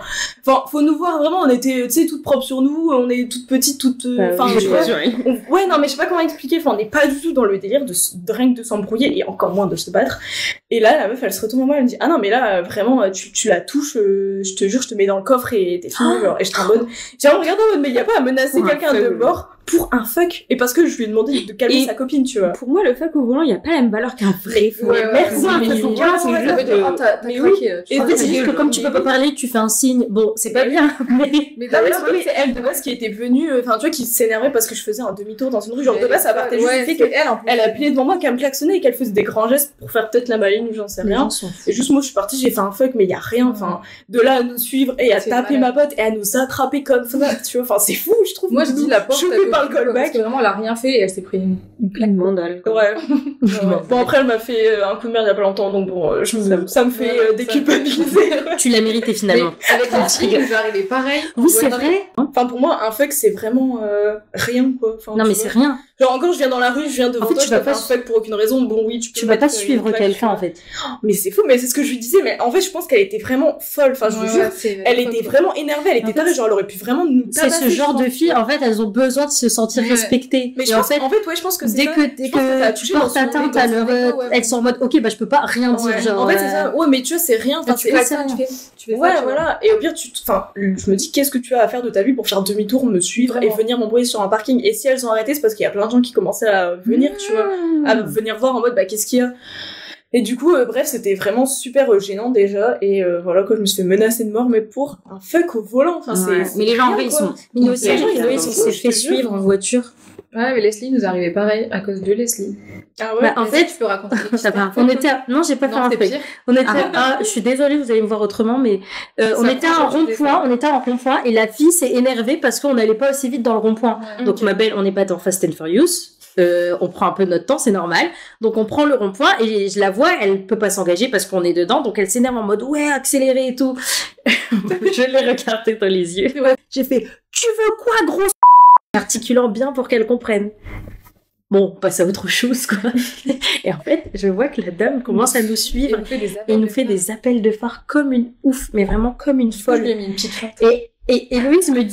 faut nous voir, vraiment, on était, tu sais, toutes propres sur nous, on est toutes petites, toutes, enfin, oui, je sais pas, ouais, non, mais je sais pas comment expliquer, enfin, on n'est pas du tout dans le délire de rien que de s'embrouiller, et encore moins de se battre. Et là, la meuf, elle se retourne à moi, elle me dit, ah non, mais là, vraiment, tu la touches, je te jure, je te mets dans le coffre et t'es fini, genre. Et j'étais en mode, j'ai en regardant en mode, mais y a pas à menacer Ouais, quelqu'un de faible. mort pour un fuck et parce que je lui ai demandé de calmer sa copine, tu vois. Pour moi, le fuck au volant, il y a pas la même valeur qu'un vrai fuck. Merci, Mais oui, Et en fait, c'est juste que comme tu peux pas parler, tu fais un signe. Bon, c'est pas bien, mais... Mais non, mais c'est elle de base qui était venue, enfin, tu vois, qui s'énervait parce que je faisais un demi-tour dans une rue. Genre, de base, ça partait juste du fait qu'elle appelait devant moi, qu'elle me klaxonnait et qu'elle faisait des grands gestes pour faire peut-être la maline ou j'en sais rien. Et juste, moi, je suis partie, j'ai fait un fuck, mais il y a rien, enfin, de là à nous suivre et à taper ma pote et à nous attraper comme ça, tu vois, enfin, c'est fou, je trouve. Moi, je dis la porte, chopée par le callback. parce que vraiment, elle a rien fait et elle s'est pris une claque mandale. Ouais. Bon, après, elle m'a fait un coup de merde il y a pas longtemps, donc bon, ça me fait déculpabiliser. Tu l'as mérité finalement. Avec la fille, il va arriver pareil. Oui, c'est vrai. Enfin, pour moi, un fuck, c'est vraiment rien, quoi. Enfin, non, mais c'est rien. Genre, encore, je viens dans la rue, je viens devant toi, je te fais un fuck pour aucune raison. Bon, oui, tu vas pas suivre quelqu'un, en fait. Mais c'est fou, mais c'est ce que je lui disais, mais en fait, je pense qu'elle était vraiment folle. Enfin, je vous jure, elle était vraiment énervée, elle était tarée, genre, elle aurait pu vraiment nous tabasser. C'est ce genre de filles, en fait, elles ont besoin de se sentir respectées. Mais en fait, ouais, je pense que c'est dès que tu portes atteinte à leur, elles sont en mode, ok, bah, je peux pas rien dire, genre. En fait, c'est ça. Ouais, mais tu vois, c'est rien. Enfin, tu fais ça, tu fais ça. Voilà. Et au pire, enfin, je me dis, qu'est-ce que tu as à faire de ta vie pour faire demi-tour, me suivre et venir m'embrouiller sur un parking? Et si elles ont arrêté, c'est parce qu'il y a plein de gens qui commençaient à venir, tu vois, à venir voir en mode, bah, qu'est-ce qu'il y a? Et du coup, bref, c'était vraiment super gênant déjà. Et voilà, quand je me suis fait menacer de mort, mais pour un fuck au volant. Enfin, c'est. Mais les gens, en vrai, ils sont. Mais aussi, ils s'est fait suivre en voiture. Ouais, mais Leslie nous arrivait pareil à cause de Leslie. Ah ouais. Bah, en fait, tu peux raconter. On était non, j'ai pas fait un truc. On était je suis désolée, vous allez me voir autrement, mais on était à un rond-point, et la fille s'est énervée parce qu'on n'allait pas aussi vite dans le rond-point. Donc ma belle, on n'est pas dans Fast and Furious. On prend un peu notre temps, c'est normal. Donc on prend le rond-point et je la vois, elle peut pas s'engager parce qu'on est dedans, donc elle s'énerve en mode ouais, accélérer et tout. Je l'ai regardé dans les yeux. J'ai fait tu veux quoi, gros, articulant bien pour qu'elle comprenne. Bon, on passe à autre chose, quoi. Et en fait, je vois que la dame commence à nous suivre et nous fait des appels de phare comme une ouf, mais vraiment comme une folle. Je lui ai mis une petite chante. Et Héloïse me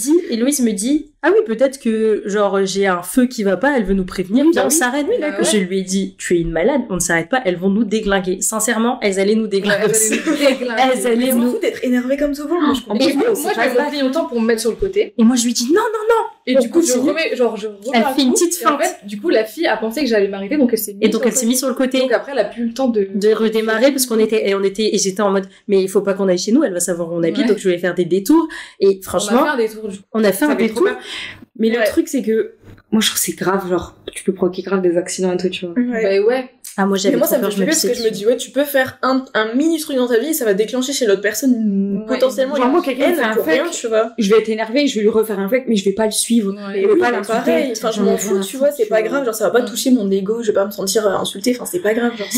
dit, ah oui, peut-être que, genre, j'ai un feu qui va pas, elle veut nous prévenir, bien on s'arrête. Je lui ai dit, tu es une malade, on ne s'arrête pas, elles vont nous déglinguer. Sincèrement, elles allaient nous déglinguer aussi. Elles allaient nous... d'être énervées comme souvent. Moi, je vais pris longtemps pour me mettre sur le côté. Et moi, je lui dis, non. Et du coup, je remets elle fait une petite feinte. En fait, du coup, la fille a pensé que j'allais m'arrêter, donc elle s'est mise sur le côté. Donc après, elle a plus le temps de redémarrer parce et j'étais en mode, mais il faut pas qu'on aille chez nous, elle va savoir où on habite, donc je vais faire des détours. Et franchement, on a fait un détour. Mais le truc, c'est que moi, je trouve que c'est grave, genre, tu peux provoquer grave des accidents et tout, tu vois. Bah ouais. Ah, moi, j'avais ça me fait parce que je me dis, ouais, tu peux faire un mini truc dans ta vie et ça va déclencher chez l'autre personne potentiellement. Genre, moi, quelqu'un fait un fuck, tu vois. Je vais être énervée, je vais lui refaire un fuck, mais je vais pas le suivre. Mais oui, pas pareil. Enfin, je m'en fous, tu vois, c'est pas grave. Genre, ça va pas toucher mon ego, je vais pas me sentir insultée. Enfin, c'est pas grave. Genre,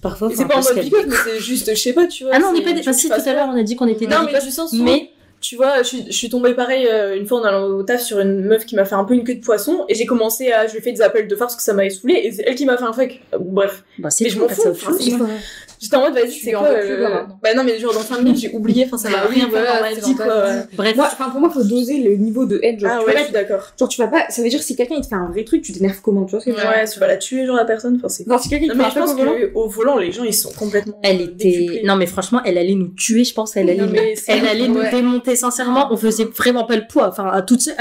parfois, c'est pas en mode picote, mais c'est juste, je sais pas, tu vois. Ah non, on est pas des. Enfin, si, tout à l'heure, on a dit qu'on était des. Non, mais du sens mais. Tu vois, je suis tombée pareil une fois en allant au taf sur une meuf qui m'a fait un peu une queue de poisson et j'ai commencé je lui ai fait des appels de phare parce que ça m'avait saoulée et c'est elle qui m'a fait un fuck. Bref. Bah, c'est mais je m'en fous. J'étais en mode vas-y, c'est quoi bah non mais genre dans 5 minutes j'ai oublié, enfin ça m'a rien fait dans ma vie quoi. Bref. Pour moi faut doser le niveau de haine, genre ah ouais, je suis d'accord. Genre tu vas pas, ça veut dire si quelqu'un il te fait un vrai truc, tu t'énerves comment, tu vois ce que je veux dire? Ouais, tu vas la tuer genre la personne, enfin c'est. Genre si quelqu'un il te fait un truc au volant, les gens ils sont complètement. Elle était non mais franchement, elle allait nous tuer, je pense, elle allait nous démonter sincèrement, on faisait vraiment pas le poids, enfin à toute seule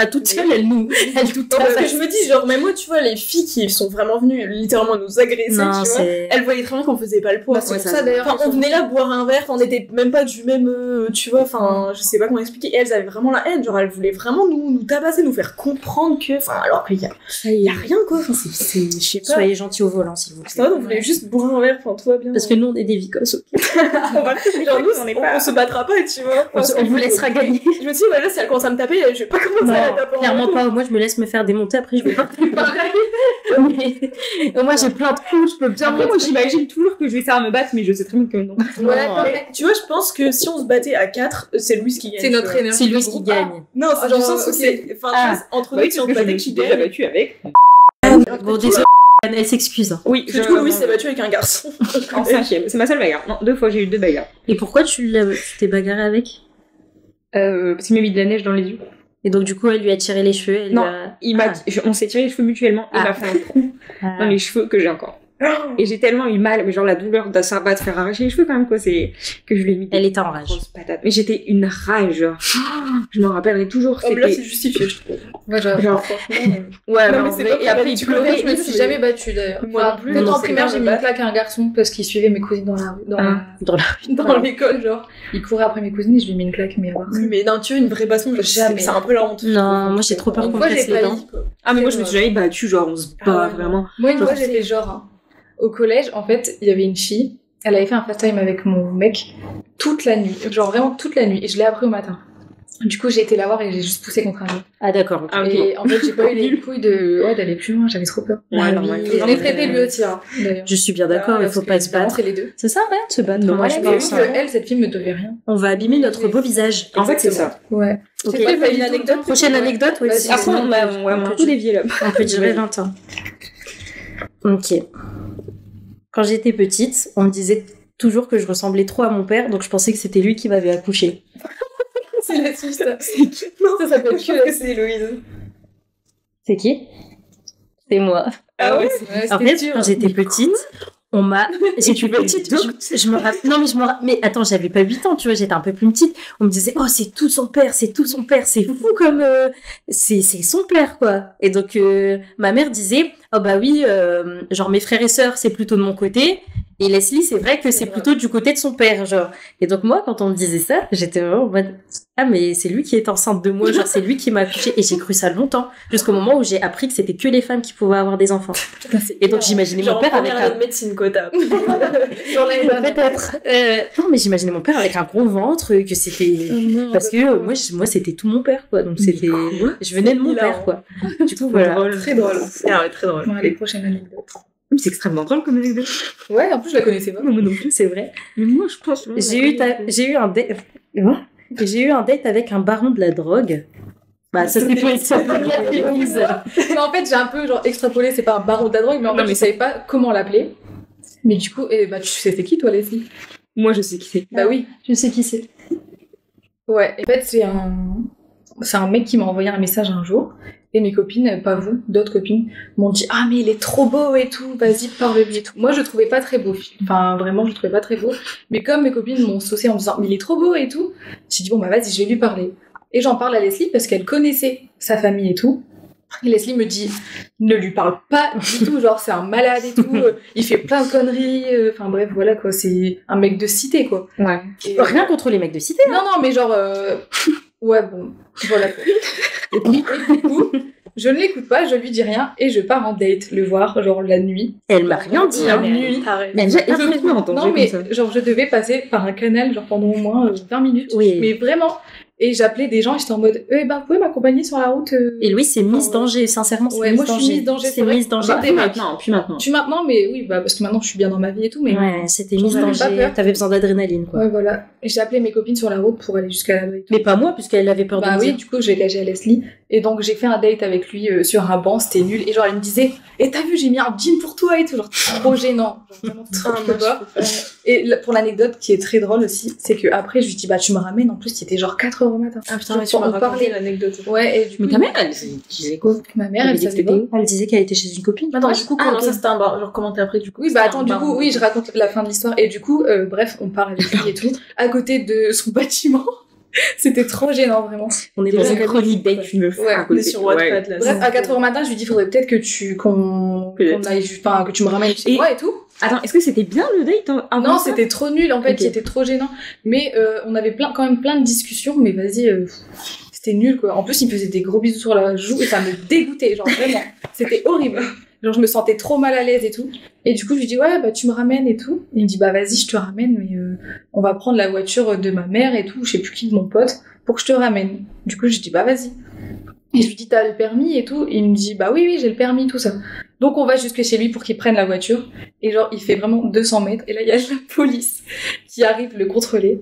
elle nous parce que je me dis genre même moi tu vois les filles qui sont vraiment venues littéralement nous agresser, tu vois, elles voyaient très bien qu'on faisait pas le poids. C'est ça d'ailleurs. On venait là boire un verre, on était même pas du même tu vois, enfin je sais pas comment expliquer, et elles avaient vraiment la haine, genre elles voulaient vraiment nous tabasser, nous faire comprendre que enfin alors qu'il y a rien quoi, enfin c'est je sais pas. Soyez gentils au volant s'il vous plaît. Ça va, on voulait juste boire un verre, enfin tout va bien. Parce que nous on est des vicos. Genre nous on se battra pas, tu vois. On vous laissera gagner. Je me dis voilà, si elle commence à me taper, je vais pas commencer à la taper. Clairement pas, moi je me laisse me faire démonter, après je vais pas moi j'ai plein de coups, je peux bien. Après moi j'imagine toujours que je vais faire me battre, mais je sais très bien que non. Tu vois, je pense que si on se battait à 4, c'est Louise qui gagne. C'est notre énergie. C'est Louise qui gagne. Non, c'est dans le sens où c'est entre nous si on se battait qui gagne. Battu avec. Bon désolé, elle s'excuse. Oui, du coup Louise s'est battue avec un garçon. En 5ème, c'est ma seule bagarre. Non, 2 fois j'ai eu 2 bagarres. Et pourquoi tu t'es bagarré avec? Parce qu'il m'a mis de la neige dans les yeux. Et donc du coup elle lui a tiré les cheveux. On s'est tiré les cheveux mutuellement. Il m'a fait un trou dans les cheveux que j'ai encore. Et j'ai tellement eu mal, mais genre la douleur de ça va te faire arracher les cheveux quand même, quoi. C'est que je lui ai mis. Elle était en rage. Patate. Mais j'étais une rage, genre. Je m'en rappellerai toujours. Oh, là, c'est justifié, je trouve. Ouais, genre franchement. Ouais, non, mais c'est pas et après, il pleurait. Je me suis jamais battue d'ailleurs. Moi non plus. Quand en primaire, j'ai mis une claque à un garçon parce qu'il suivait mes cousines dans la rue. Dans l'école, genre. Il courait après mes cousines et je lui ai mis une claque, mais à voir. Mais d'un tu une vraie baston, jamais. C'est un peu la honte. Non, moi j'ai trop peur qu'on me casse les dents. Ah, mais moi je me suis jamais battue, genre on se bat vraiment. Moi, une fois, j'ai fait genre. Au collège, en fait, il y avait une fille, elle avait fait un FaceTime avec mon mec toute la nuit, genre vraiment toute la nuit, et je l'ai appris au matin. Du coup, j'ai été la voir et j'ai juste poussé contre un mur. Ah d'accord. Okay. Et en fait, j'ai pas eu les couilles d'aller plus loin, j'avais trop peur. Ouais, normal. Et je l'ai traité lui aussi, hein, d'ailleurs. Je suis bien d'accord, il faut pas se battre. Les deux. C'est ça, rien de se battre. Moi, je pense que elle, cette fille me devait rien. On va abîmer notre beau visage. En fait, c'est ça. Ouais. Ok. C'est pas une anecdote. Prochaine anecdote, oui. Après, on va tout dévier là. On peut durer 20 ans. Ok. Quand j'étais petite, on me disait toujours que je ressemblais trop à mon père, donc je pensais que c'était lui qui m'avait accouchée. C'est la suite, ça. Ça s'appelle que c'est Héloïse. C'est qui? C'est moi. Ah ouais, en fait, quand j'étais petite, on m'a... J'étais petite, je me rappelle... Non, mais je me rappelle... Mais attends, j'avais pas 8 ans, tu vois, j'étais un peu plus petite. On me disait, oh, c'est tout son père, c'est fou comme... C'est son père, quoi. Et donc, ma mère disait, oh bah oui, genre mes frères et sœurs, c'est plutôt de mon côté. Et Leslie, c'est vrai que c'est plutôt du côté de son père, genre. Et donc moi, quand on me disait ça, j'étais vraiment en mode, ah mais c'est lui qui est enceinte de moi, genre c'est lui qui m'a accouchée. Et j'ai cru ça longtemps, jusqu'au moment où j'ai appris que c'était que les femmes qui pouvaient avoir des enfants. Et donc j'imaginais mon père avec un... médecine quota. Peut-être. Non mais j'imaginais mon père avec un gros ventre, que c'était... Parce que moi c'était tout mon père, quoi. Donc c'était... Je venais de mon père, quoi. Du coup, voilà. Très drôle. Ah ouais, très drôle. Bon, allez, prochaine anecdote. C'est extrêmement drôle comme anecdote. Ouais, en plus je la connaissais pas. Moi non plus, c'est vrai. Mais moi je pense. J'ai eu un date avec un baron de la drogue. Bah ça c'était pour extrapoler. Mais en fait j'ai un peu genre extrapolé, c'est pas un baron de la drogue, mais en fait je savais pas comment l'appeler. Mais du coup, bah tu sais c'est qui toi Leslie? Moi je sais qui c'est. Bah oui, je sais qui c'est. Ouais, en fait c'est un mec qui m'a envoyé un message un jour. Et mes copines, pas vous, d'autres copines, m'ont dit « Ah, mais il est trop beau et tout, vas-y, parle-lui et tout. » Moi, je le trouvais pas très beau. Enfin, vraiment, je le trouvais pas très beau. Mais comme mes copines m'ont saucé en me disant « Mais il est trop beau et tout », j'ai dit « Bon, bah vas-y, je vais lui parler. » Et j'en parle à Leslie parce qu'elle connaissait sa famille et tout. Et Leslie me dit « Ne lui parle pas du tout, genre c'est un malade et tout, il fait plein de conneries. » Enfin bref, voilà quoi, c'est un mec de cité quoi. Ouais. Et, rien contre les mecs de cité. Non, non, mais genre... Ouais, bon, voilà. Et du coup, je ne l'écoute pas, je lui dis rien, et je pars en date le voir, genre la nuit. Elle m'a rien dit, la nuit. Mais non, mais genre je devais passer par un canal, genre pendant au moins 20 minutes. Oui. Mais vraiment. Et j'appelais des gens et j'étais en mode eh ben vous pouvez m'accompagner sur la route Et Louis c'est Miss Danger, sincèrement c'est ouais, Miss moi Danger. Je suis Miss Danger, c'est Miss Danger. Puis maintenant. Tu maintenant mais oui bah parce que maintenant je suis bien dans ma vie et tout mais ouais, c'était Miss Danger. T'avais besoin d'adrénaline quoi. Ouais voilà. Et j'ai appelé mes copines sur la route pour aller jusqu'à là-bas. Mais pas moi puisqu'elle avait peur de me dire. Bah oui, du coup j'ai cagé à Leslie et donc j'ai fait un date avec lui sur un banc, c'était nul et genre il me disait "Et t'as vu, j'ai mis un jean pour toi et tout", genre trop gênant, genre vraiment trop bas. Et pour l'anecdote qui est très drôle aussi, c'est que après je lui dis "Bah tu me ramènes", en plus c'était genre 4h au matin. Ah putain, mais tu m'as raconté l'anecdote. Ouais, et du coup mais ta mère elle disait quoi? Ma mère elle savait pas. Elle disait qu'elle était chez une copine. Attends, du coup comment ça c'était un bar, genre comment t'es après du coup? Oui, bah attends, du coup oui, je raconte la fin de l'histoire et du coup bref, on part avec lui et tout à côté de son bâtiment. C'était trop gênant, vraiment. On est dans une chronique date, une meuf. Ouais, on est sur Wattpad, là. Bref, à 4h au matin, je lui dis, faudrait peut-être que qu'on aille, enfin, que tu me ramènes chez moi et tout. Attends, est-ce que c'était bien le date avant? Non, c'était trop nul, en fait, c'était trop gênant. Mais, on avait quand même plein de discussions, mais vas-y, c'était nul, quoi. En plus, il me faisait des gros bisous sur la joue et ça me dégoûtait, genre, vraiment. C'était horrible. Genre, je me sentais trop mal à l'aise et tout. Et du coup, je lui dis, ouais, bah, tu me ramènes et tout. Et il me dit, bah, vas-y, je te ramène, mais on va prendre la voiture de ma mère et tout, je sais plus qui, de mon pote, pour que je te ramène. Du coup, je dis, bah, vas-y. Et je lui dis, t'as le permis et tout. Et il me dit, bah, oui, j'ai le permis, tout ça. Donc, on va jusque chez lui pour qu'il prenne la voiture. Et genre, il fait vraiment 200 mètres. Et là, il y a la police qui arrive le contrôler.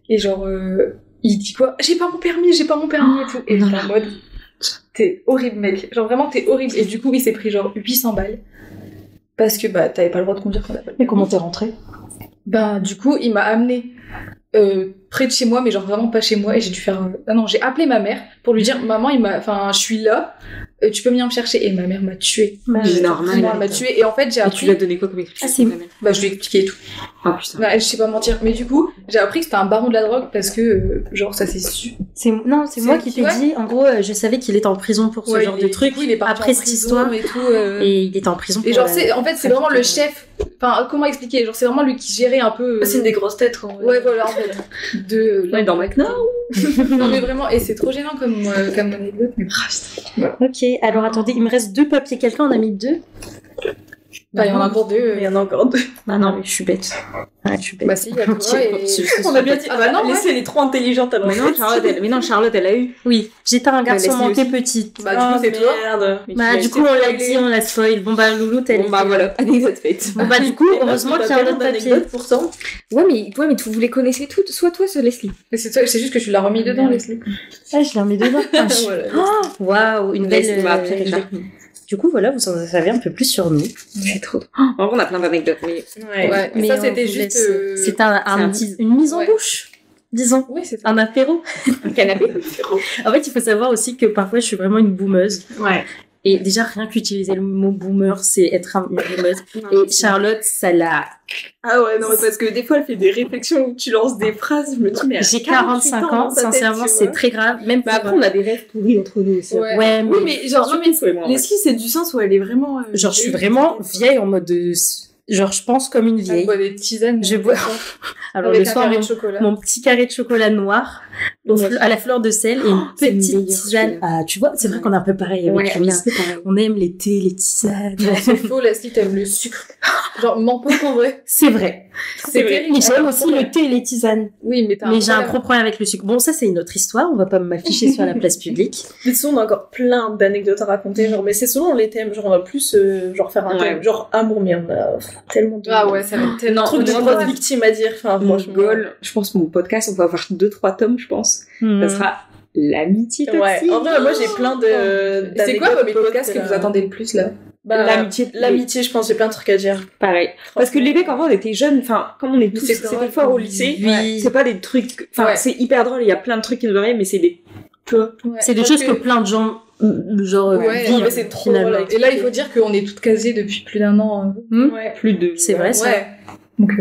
Et genre, il dit quoi? J'ai pas mon permis et tout. Et j'étais en mode, t'es horrible, mec. Genre, vraiment, t'es horrible. Et du coup, il s'est pris genre 800 balles. Parce que, bah, t'avais pas le droit de conduire quand t'as pas le permis. Mais comment t'es rentrée? Ben, du coup, il m'a amené près de chez moi, mais genre vraiment pas chez moi. Et j'ai dû faire... Ah non, j'ai appelé ma mère pour lui dire, maman, je suis là. tu peux venir me chercher. Et ma mère m'a tuée. C'est normal. Elle m'a tuée. Et en fait, j'ai appris. Et tu lui as donné quoi comme explication? Bah, je lui ai expliqué tout. Ah putain. Bah, je sais pas mentir. Mais du coup, j'ai appris que c'était un baron de la drogue parce que, genre, ça s'est su. C'est moi qui t'ai dit. En gros, je savais qu'il était en prison pour ce genre de truc. Il est parti après en cette histoire et tout. Et il était en prison. Et genre, en fait, c'est vraiment le chef. Enfin, comment expliquer? Genre, c'est vraiment lui qui gérait un peu. C'est une des grosses têtes, quoi. Ouais, voilà, en fait. Dans McNo. Non, mais vraiment, et c'est trop gênant comme anecdote. Mais bref. Ok, alors attendez, il me reste 2 papiers. Quelqu'un en a mis 2? Bah, il y en a encore 2. Il y en a encore 2. Ah non, mais je suis bête. Ah, je suis bête. Bah si, il y a toi On a bien dit. Ah bah non, Laissez, elle est trop intelligente à Mais non, Charlotte, elle a eu. Oui, j'étais un garçon Leslie manqué aussi. petite. Bah, du coup, c'est toi. Merde. Bah, du coup, on l'a dit, on l'a spoil. Bon, bah, Loulou, t'as Bon, bah voilà, anecdote faite. Bon, bah, du coup, heureusement qu'il y a un autre papier. Pourtant. Ouais, mais vous les connaissez toutes, soit toi, soit Leslie. Mais c'est juste que tu l'as remis dedans, Leslie. Ah, je l'ai remis dedans. Waouh, une belle. Du coup, voilà, vous en savez un peu plus sur nous. C'est trop. En vrai, on a plein d'anecdotes, mais. Ouais, mais ça, c'était juste. C'est une mise en bouche, disons. Oui, c'est ça. Un apéro. Un canapé. En fait, il faut savoir aussi que parfois, je suis vraiment une boomeuse. Ouais. Et déjà, rien qu'utiliser le mot boomer, c'est être une boomeuse. Et Charlotte, ça l'a... Ah ouais, non, parce que des fois, elle fait des réflexions où tu lances des phrases, je me dis, mais j'ai 45 ans, sincèrement, c'est très grave. Même après, on a des rêves pourris entre nous aussi. Ouais, oui, mais genre, Leslie, c'est du sens où elle est vraiment... genre, je suis vraiment vieille en mode de... Genre, je pense comme une vieille. Je bois des tisanes. Je bois... Alors, avec le soir, mon petit carré de chocolat noir, à la fleur de sel, et une petite tisane. Ah, tu vois, c'est vrai qu'on est un peu pareil avec Chris. On aime les thés, les tisanes. C'est faux, Leslie, t'aimes le sucre. Genre, m'en pas en vrai. C'est vrai. C'est vrai. Mais j'aime aussi le thé et les tisanes. Oui, mais j'ai un gros problème avec le sucre. Bon, ça, c'est une autre histoire. On va pas m'afficher sur la place publique. Mais sinon, on a encore plein d'anecdotes à raconter. Genre, mais c'est selon les thèmes. Genre, on va plus, genre, faire un thème. Genre, amour, mais on a tellement de... Ah ouais, ça va être tellement... truc de grosses victimes à dire. Enfin, franchement. Je pense mon podcast, on va avoir 2-3 tomes, je pense. Ça sera l'amitié toxique. Ouais. En vrai, moi, j'ai plein de... C'est quoi comme podcast que vous attendez le plus, là? L'amitié, je pense, j'ai plein de trucs à dire. Pareil. Parce que les mecs, en vrai, on était jeunes, enfin, comme on est tous, c'était fort au lycée, c'est pas des trucs, enfin, c'est hyper drôle, il y a plein de trucs qui nous arrivent, mais c'est des, c'est des choses que plein de gens, genre, vivent, mais c'est trop finalement. Et là, il faut dire qu'on est toutes casées depuis plus d'1 an. Plus de... C'est vrai, ça. Ouais. Donc,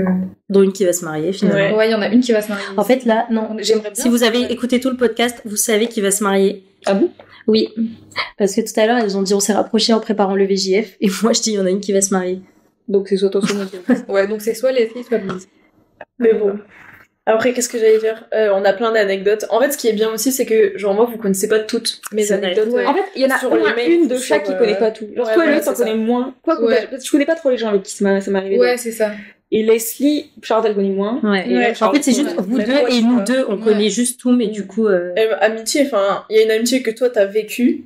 dont une qui va se marier, finalement. Ouais, il y en a une qui va se marier. En fait, là, non. J'aimerais bien. Si vous avez écouté tout le podcast, vous savez qui va se marier. Ah bon? Oui. Parce que tout à l'heure, elles ont dit on s'est rapprochés en préparant le VJF. Et moi, je dis il y en a une qui va se marier. Donc c'est soit toi, soit moi. Ouais, donc c'est soit Leslie, soit Lise. Mais bon. Après, qu'est-ce que j'allais dire? On a plein d'anecdotes. En fait, ce qui est bien aussi, c'est que, genre, moi, vous connaissez pas toutes mes anecdotes. En fait, il y en a au moins une de chaque qui connaît pas tout. Genre, toi et l'autre, t'en connais moins. Quoi, je connais pas trop les gens avec qui ça m'est arrivé. Ouais, c'est ça. Et Leslie, Charlotte, elle connaît moins. Ouais. En fait, c'est juste vous deux et nous deux, on connaît juste tout, mais du coup... Amitié, enfin, il y a une amitié que toi, t'as vécue,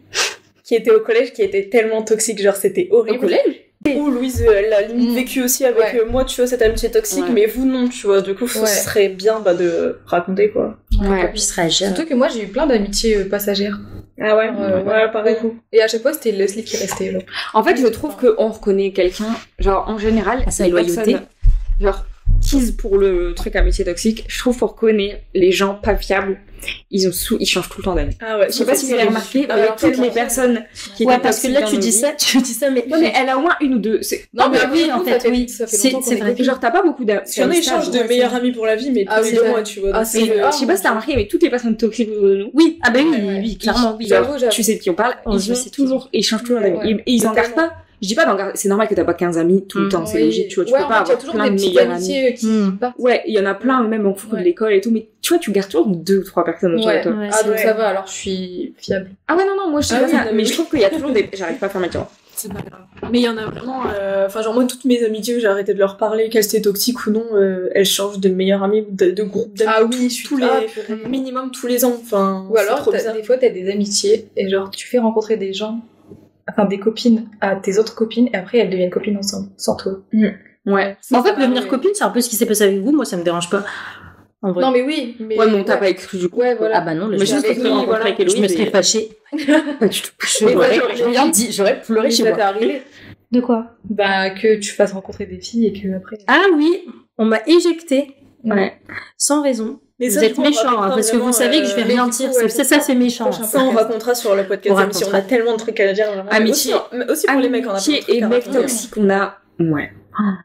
qui était au collège, qui était tellement toxique, genre, c'était horrible. Au collège? Ou Louise, elle a limite vécu aussi avec moi, tu vois, cette amitié toxique, mais vous non, tu vois. Du coup, ce serait bien de raconter, quoi. Ouais, puis ce serait surtout que moi, j'ai eu plein d'amitiés passagères. Ah ouais, pareil. Et à chaque fois, c'était Leslie qui restait là. En fait, je trouve qu'on reconnaît quelqu'un, genre, en général, sa loyauté. Genre, tease pour le truc amitié toxique, je trouve qu'on reconnaît les gens pas fiables. Ils changent tout le temps d'amis. Ah ouais, je sais pas si vous avez remarqué, avec toutes les personnes qui étaient parce que là tu dis ça, mais... Ouais, mais elle a au moins une ou deux. Non, mais oui, en fait, oui. C'est vrai. Genre, t'as pas beaucoup d'amis. Il y en a échange de meilleurs amis pour la vie, mais tous les 2 mois, tu vois. Je sais pas si t'as remarqué, mais toutes les personnes toxiques autour de nous. Oui, ah bah oui, clairement, oui. Tu sais de qui on parle, ils changent toujours d'amis. Et ils en gardent pas. Je dis pas d'en garder, c'est normal que t'as pas 15 amis tout le temps, c'est logique, tu vois, tu peux pas avoir plein de meilleurs amis. Ouais, il y en a plein, même en cours de l'école et tout, mais tu vois, tu gardes toujours 2 ou 3 personnes autour de toi. Ah, donc ça va, alors je suis fiable. Ah ouais, non, moi je sais pas ça, mais je trouve qu'il y a toujours des... J'arrive pas à faire ma tiroir. C'est pas grave. Mais il y en a vraiment, enfin, genre, moi, toutes mes amitiés, j'ai arrêté de leur parler, qu'elles étaient toxiques ou non, elles changent de meilleures amies, de groupes d'amis. Ah oui, tous les, minimum tous les ans, enfin. Ou alors, des fois, t'as des amitiés, et genre, tu fais rencontrer des gens, enfin, des copines à tes autres copines, et après, elles deviennent copines ensemble, sans toi. Ouais. En fait, devenir copine, c'est un peu ce qui s'est passé avec vous, moi, ça me dérange pas. En vrai. Non, mais oui. Mais... Ouais, mais on t'a pas écrit du coup. Ouais, voilà. Ah bah non, je me serais fâchée. Pas du tout. J'aurais pleuré chez moi. Ça t'est arrivé? De quoi? Bah, que tu fasses rencontrer des filles et que après. Ah oui, on m'a éjectée. Ouais. Sans raison. Mais vous êtes méchants, parce que vous savez que je vais rien dire. C'est méchant. Ça, on racontera sur le podcast d'amitié. On a tellement de trucs à dire. Amitié. Aussi pour les mecs, on a amitié et mecs toxiques, on a... Ouais.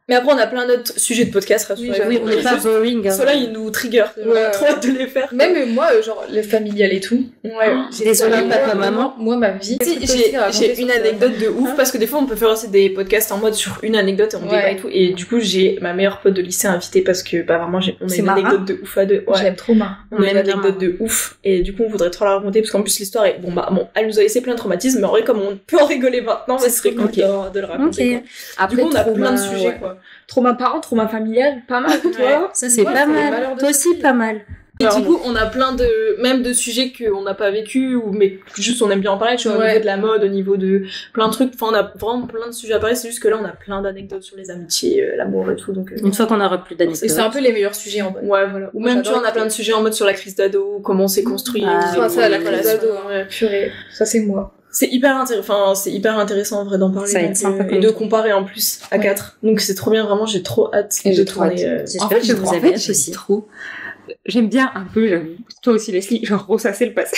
Mais après, on a plein d'autres sujets de podcast, rassurez-vous. Oui, on n'est pas boring. Ceux-là, ils nous trigger. On a trop hâte de les faire. Même moi, genre, les familiales et tout. Ouais. Désolée, papa, maman. Moi, ma vie. J'ai une anecdote de ouf, parce que des fois, on peut faire aussi des podcasts en mode sur une anecdote et on débat et tout. Et du coup, j'ai ma meilleure pote de lycée invitée parce que, bah, vraiment, on a une anecdote de ouf à deux. Ouais. J'aime trop marrant. On a une anecdote de ouf. Et du coup, on voudrait trop la raconter parce qu'en plus, l'histoire est, bon, elle nous a laissé plein de traumatismes, mais en vrai, comme on peut en rigoler maintenant, ce serait cool de le raconter. Du coup, on a plein de sujets, quoi. Trauma parent, trauma familial, pas mal pour toi. Ça c'est pas mal. Toi aussi pas mal. Et du coup, on a plein de sujets qu'on n'a pas vécu mais juste on aime bien en parler, tu vois, au niveau de la mode, au niveau de plein de trucs. Enfin, on a vraiment plein de sujets à parler. C'est juste que là, on a plein d'anecdotes sur les amitiés, l'amour et tout. Donc, une fois qu'on aura plus d'anecdotes. C'est un peu les meilleurs sujets en mode. Ouais, voilà. Ou même, tu vois, on a plein de sujets en mode sur la crise d'ado, comment on s'est construit. Ça, la crise d'ado, purée. Ça, c'est moi. C'est hyper intéressant en vrai d'en parler et de comparer en plus à 4. Donc c'est trop bien, vraiment, j'ai trop hâte de tourner. J'espère que vous avez aussi trop. J'aime bien un peu, toi aussi Leslie, genre ressasser le passé.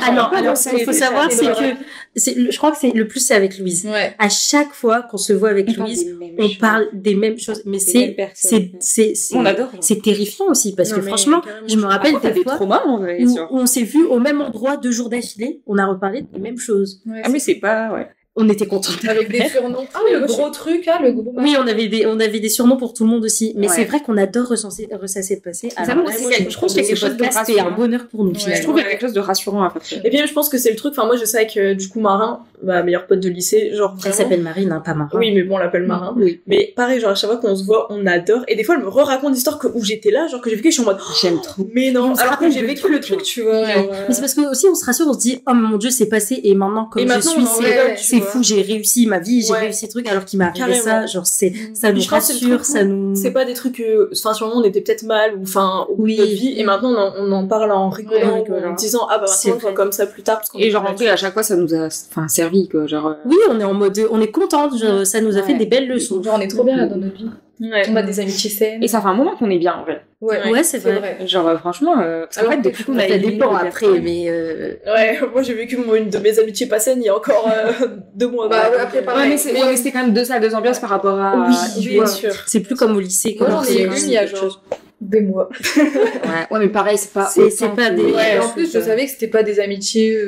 Alors, il faut savoir, c'est que, je crois que c'est le plus, c'est avec Louise. Ouais. À chaque fois qu'on se voit avec Louise, on parle des mêmes choses, mais on adore. C'est terrifiant aussi, parce que franchement, je me rappelle des fois où on s'est vu au même endroit 2 jours d'affilée, on a reparlé des mêmes choses. Ah, mais c'est pas, On était contents. Avec des surnoms. Ah, le gros truc, le gros. Oui, on avait des surnoms pour tout le monde aussi. Mais c'est vrai qu'on adore ressasser le passé. Je trouve que c'est quelque chose de rassurant. C'est un bonheur pour nous. Je trouve qu'il y a quelque chose de rassurant à faire. Et bien, je pense que c'est le truc. Enfin, moi, je sais que du coup, Marin, ma meilleure pote de lycée, genre. Elle s'appelle Marine, pas Marin. Oui, mais bon, on l'appelle Marin. Oui. Mais pareil, genre, à chaque fois qu'on se voit, on adore. Et des fois, elle me raconte l'histoire où j'étais là, genre, que j'ai vécu, je suis en mode. J'aime trop. Mais non, alors que j'ai vécu le truc, tu vois. Mais c'est parce que aussi, on se rassure, on se dit, oh mon Dieu, c'est passé. Et maintenant, comme je suis, c'est fou, j'ai réussi ma vie, j'ai réussi ce truc alors qu'il m'est arrivé ça, genre ça nous rassure, ça nous... C'est pas des trucs enfin sur le moment on était peut-être mal ou enfin au bout de notre vie et maintenant on en parle en rigolant, en disant ah bah maintenant on voit comme ça plus tard parce et genre en fait à chaque fois ça nous a servi quoi, genre oui, on est en mode on est contente, ça nous a fait des belles leçons, genre on est trop bien là dans notre vie. Ouais. On a des amitiés saines. Et ça fait un moment qu'on est bien en vrai. Ouais, c'est vrai. Genre franchement, en fait depuis qu'on a des plans après, mais ouais, moi j'ai vécu une de mes amitiés pas saines il y a encore 2 mois. Bah après pareil. Mais c'était quand même deux ambiances par rapport à. Oui, bien sûr. C'est plus comme au lycée. Moi j'en ai une il y a genre 2 mois. Ouais, mais pareil, c'est pas des. Ouais, en plus je savais que c'était pas des amitiés.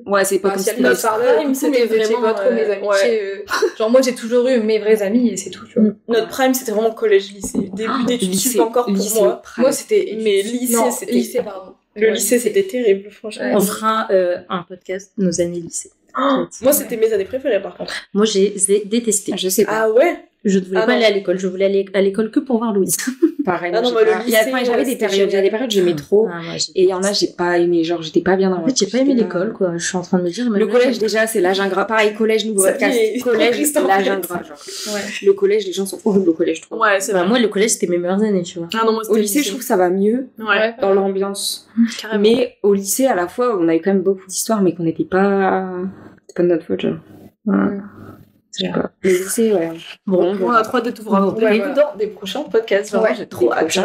Ouais, c'est pas comme si notre prime, c'était vraiment pas trop mes amitiés. Genre moi j'ai toujours eu mes vrais amis et c'est tout. Tu vois. Notre prime c'était vraiment collège-lycée, début d'études sup encore pour moi. Moi c'était. Mais lycée, pardon. Le lycée c'était terrible, franchement. On fera un podcast nos années lycée. Moi c'était mes années préférées par contre. Moi j'ai détesté. Je sais pas. Ah ouais. Je ne voulais pas aller à l'école, je voulais aller à l'école que pour voir Louise. Pareil. Ah non, moi, le lycée, j'avais des périodes, j'aimais trop. Et il y en a, j'ai pas aimé, genre, j'étais pas bien dans En fait, j'ai pas aimé l'école, quoi. Je suis en train de me dire. Le collège, déjà, c'est l'âge ingrat. Pareil, collège, nouveau podcast. Collège, c'est l'âge ingrat, genre. Le collège, les gens sont horribles au collège, je trouve. Ouais, c'est vrai. Moi, le collège, c'était mes meilleures années, tu vois. Ah non, moi, au lycée, je trouve que ça va mieux. Ouais. Dans l'ambiance. Carrément. Mais au lycée, à la fois, on avait quand même beaucoup d'histoires, mais qu'on n'était pas. C'était pas de notre faute, genre. Le lycée, ouais. Bon, on a trop hâte de tout vous raconter dans des prochains podcasts. Vraiment, j'ai trop hâte.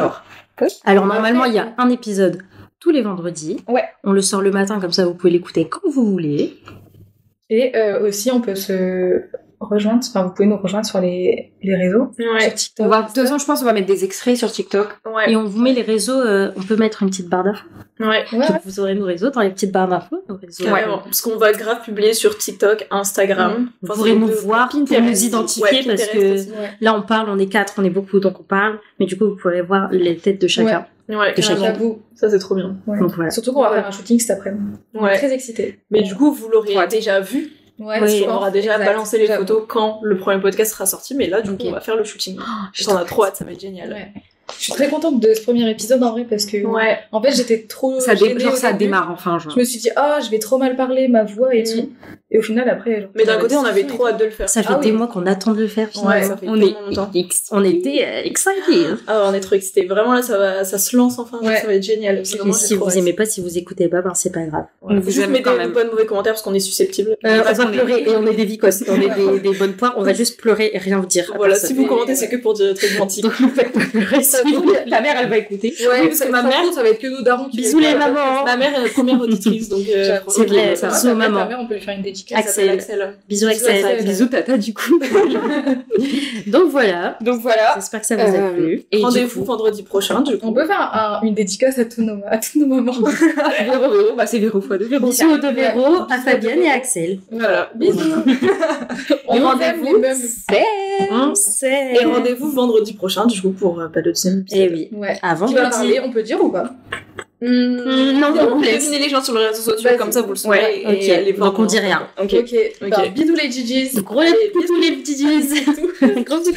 Alors, normalement, il y a un épisode tous les vendredis. Ouais. On le sort le matin, comme ça, vous pouvez l'écouter quand vous voulez. Et aussi, on peut se rejoindre, enfin, vous pouvez nous rejoindre sur les réseaux. Ouais. Sur TikTok. De toute façon, je pense qu'on va mettre des extraits sur TikTok. Ouais. Et on vous met les réseaux, on peut mettre une petite barre d'infos. Ouais. Donc, vous aurez nos réseaux dans les petites barres d'infos. Ouais, parce qu'on va grave publier sur TikTok, Instagram. Vous pourrez nous voir pour nous identifier parce que là on parle, on est 4, on est beaucoup donc on parle, mais du coup vous pourrez voir les têtes de chacun. Ouais, de chacun. Ça c'est trop bien. Ouais. Donc voilà. Surtout qu'on va faire un shooting cet après-midi. Ouais. Très excitée. Mais du coup vous l'aurez déjà vu. Ouais, parce qu'on aura déjà balancé les photos quand le premier podcast sera sorti, mais là du coup on va faire le shooting. J'en ai trop hâte, ça va être génial. Ouais. Je suis très contente de ce premier épisode en vrai parce que en fait j'étais trop ça démarre enfin genre. Je me suis dit je vais trop mal parler ma voix et tout. Et au final, après... Genre, mais d'un côté, on avait trop hâte de le faire. Ça fait des mois qu'on attend de le faire. Ouais, ça fait longtemps. On était excited. Ah, on est trop excités. Vraiment, là, ça se lance enfin. Ça va être génial. Et si vous aimez pas, si vous écoutez pas, ben c'est pas grave. On vous juste mettez pas de mauvais commentaires parce qu'on est susceptibles. On va pleurer et on est des vicos. On est des bonnes poires. On va juste pleurer et rien vous dire. Voilà, si vous commentez, c'est que pour dire des trucs gentils. Donc vous faites pas pleurer. La mère, elle va écouter. Ouais, parce que ma mère, ça va être que nos darons. Bisous les mamans. Ma mère est notre première auditrice, donc c'est vrai. Bisous maman. Ma mère, on peut lui faire une dédicace. Axel. Bisous Axel. Bisous tata du coup. Donc voilà. J'espère que ça vous a plu. Et rendez-vous vendredi prochain. On peut faire une dédicace à tous nos mamans. Véro, bah c'est Véro fois 2 Véro. Bisous aux 2 Véro, à Fabienne et à Axel. Voilà. Bisous. Et rendez-vous. On sait. Et rendez-vous vendredi prochain du coup pour le deuxième épisode. Et oui. Ouais. Avant Qui va parler, on peut dire ou pas? Non, on devinez les gens sur les réseaux sociaux, comme ça vous le saurez. Ouais, ok, donc on dit rien. Ok. Bisous les Gigis. Gros bisous les Gigis. Gros bisous.